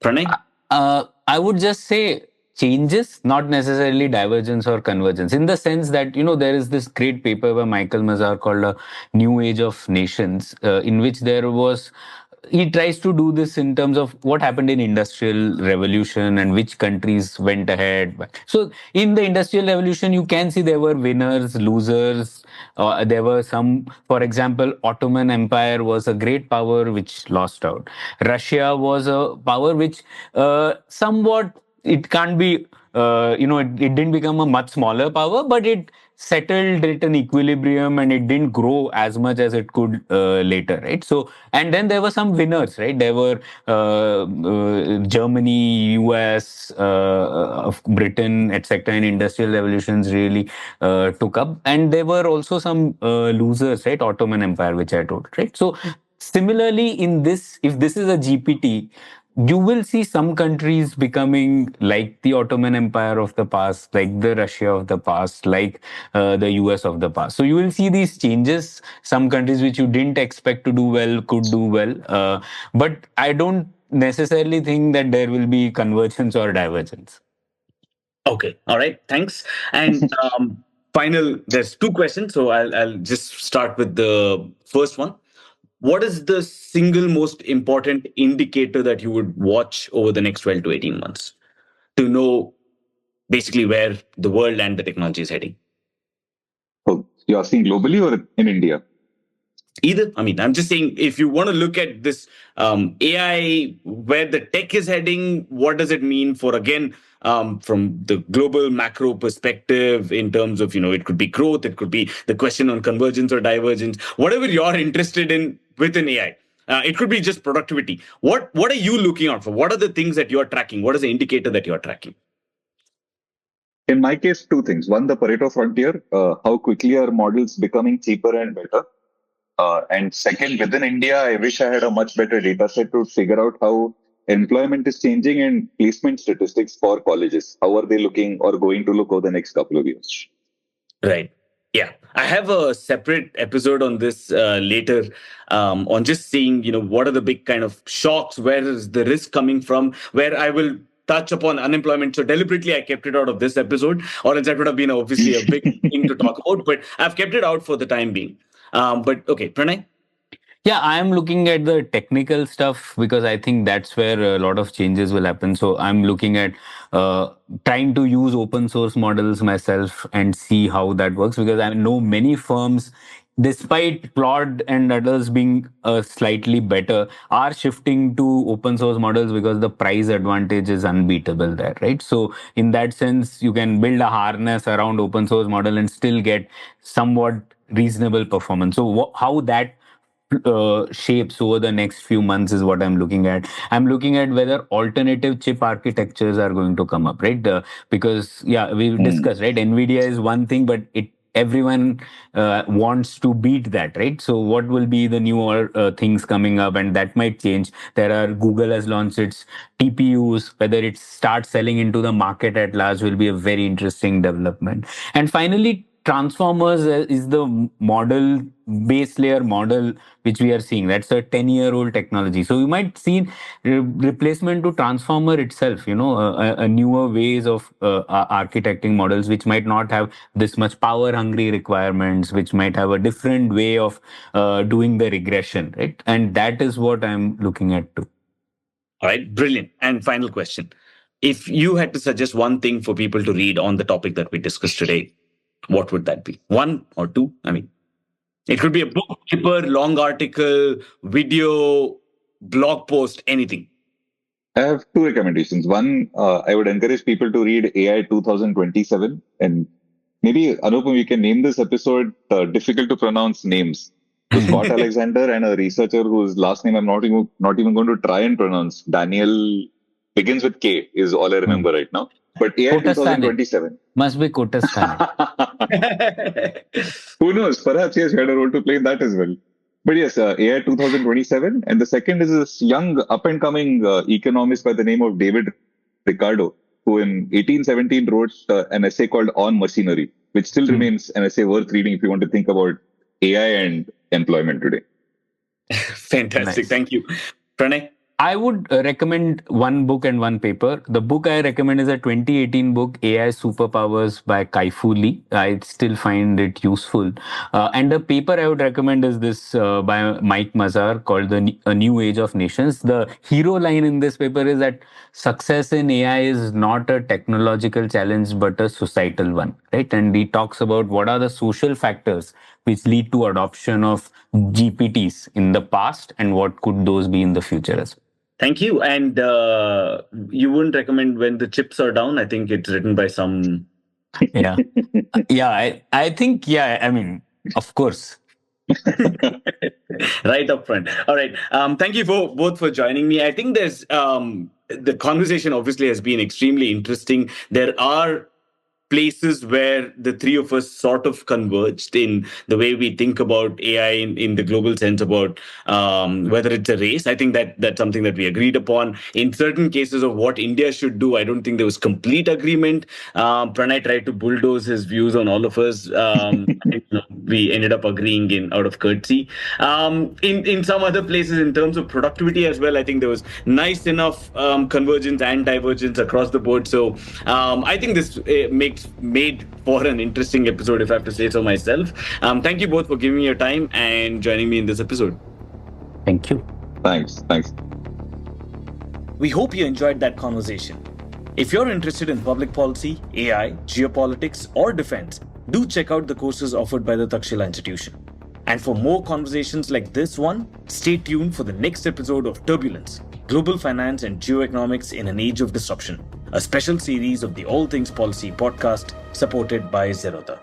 Pranay? I would just say changes, not necessarily divergence or convergence, in the sense that, there is this great paper by Michael Mazar called A New Age of Nations, in which he tries to do this in terms of what happened in industrial revolution and which countries went ahead. So in the industrial revolution, you can see there were winners, losers. There were some, for example, Ottoman Empire was a great power which lost out. Russia was a power which somewhat, it can't be, it didn't become a much smaller power, but it settled at an equilibrium and it didn't grow as much as it could later, right? So, and then there were some winners, right? There were Germany, US, of Britain, etc. And industrial revolutions really took up. And there were also some losers, right? Ottoman Empire, which I told, right? So, similarly, in this, if this is a GPT, you will see some countries becoming like the Ottoman Empire of the past, like the Russia of the past, like the US of the past. So you will see these changes. Some countries which you didn't expect to do well could do well. But I don't necessarily think that there will be convergence or divergence. Okay. All right. Thanks. And there's two questions. So I'll just start with the first one. What is the single most important indicator that you would watch over the next 12 to 18 months to know basically where the world and the technology is heading? Oh, you're asking globally or in India? Either. I mean, I'm just saying, if you want to look at this AI, where the tech is heading, what does it mean for, again, from the global macro perspective, in terms of, it could be growth, it could be the question on convergence or divergence, whatever you're interested in within AI. It could be just productivity. What are you looking out for? What are the things that you're tracking? What is the indicator that you're tracking? In my case, two things. One, the Pareto frontier, how quickly are models becoming cheaper and better? And second, within India, I wish I had a much better data set to figure out how employment is changing and placement statistics for colleges. How are they looking or going to look over the next couple of years? Right. Yeah. I have a separate episode on this later, on just seeing, what are the big kind of shocks, where is the risk coming from, where I will touch upon unemployment. So deliberately, I kept it out of this episode, or else that would have been obviously a big thing to talk about, but I've kept it out for the time being. But okay, Pranay? Yeah, I'm looking at the technical stuff because I think that's where a lot of changes will happen. So I'm looking at trying to use open source models myself and see how that works, because I know many firms, despite Claude and others being slightly better, are shifting to open source models because the price advantage is unbeatable there, right? So in that sense, you can build a harness around open source model and still get somewhat reasonable performance. So how that shapes over the next few months is what I'm looking at. I'm looking at whether alternative chip architectures are going to come up, right? Because yeah, we've discussed, right? Nvidia is one thing, but everyone wants to beat that, right? So what will be the newer things coming up, and that might change. Google has launched its TPUs. Whether it starts selling into the market at large will be a very interesting development. And finally, transformers is the model, base layer model, which we are seeing. That's a 10-year-old technology. So you might see replacement to transformer itself, a newer ways of architecting models, which might not have this much power hungry requirements, which might have a different way of doing the regression, right? And that is what I'm looking at too. All right, brilliant. And final question. If you had to suggest one thing for people to read on the topic that we discussed today, what would that be? One or two? I mean, it could be a book, paper, long article, video, blog post, anything. I have two recommendations. One, I would encourage people to read AI 2027. And maybe, Anupam, we can name this episode Difficult to Pronounce Names. So Scott Alexander and a researcher whose last name I'm not even going to try and pronounce. Daniel begins with K is all I remember right now. But AI 2027. Must be Kotasthane. Who knows? Perhaps he has had a role to play in that as well. But yes, AI 2027. And the second is this young up-and-coming economist by the name of David Ricardo, who in 1817 wrote an essay called On Machinery, which still remains an essay worth reading if you want to think about AI and employment today. Fantastic. Nice. Thank you. Pranay? I would recommend one book and one paper. The book I recommend is a 2018 book, AI Superpowers by Kai-Fu Lee. I still find it useful. And the paper I would recommend is this by Mike Mazar called A New Age of Nations. The hero line in this paper is that success in AI is not a technological challenge, but a societal one, right? And he talks about what are the social factors which lead to adoption of GPTs in the past and what could those be in the future as well. Thank you. And you wouldn't recommend When the Chips Are Down? I think it's written by some... Yeah. I think, I mean, of course. Right up front. All right. Thank you both for joining me. I think there's... the conversation obviously has been extremely interesting. There are places where the three of us sort of converged in the way we think about AI in the global sense about whether it's a race. I think that's something that we agreed upon. In certain cases of what India should do, I don't think there was complete agreement. Pranay tried to bulldoze his views on all of us. We ended up agreeing out of courtesy. In some other places, in terms of productivity as well, I think there was nice enough convergence and divergence across the board. So I think this made for an interesting episode, if I have to say so myself. Thank you both for giving me your time and joining me in this episode. Thank you. Thanks. We hope you enjoyed that conversation. If you're interested in public policy, AI, geopolitics, or defense, do check out the courses offered by the Takshila Institution. And for more conversations like this one, stay tuned for the next episode of Turbulence, Global Finance and Geo-Economics in an Age of Disruption, a special series of the All Things Policy podcast supported by Zerodha.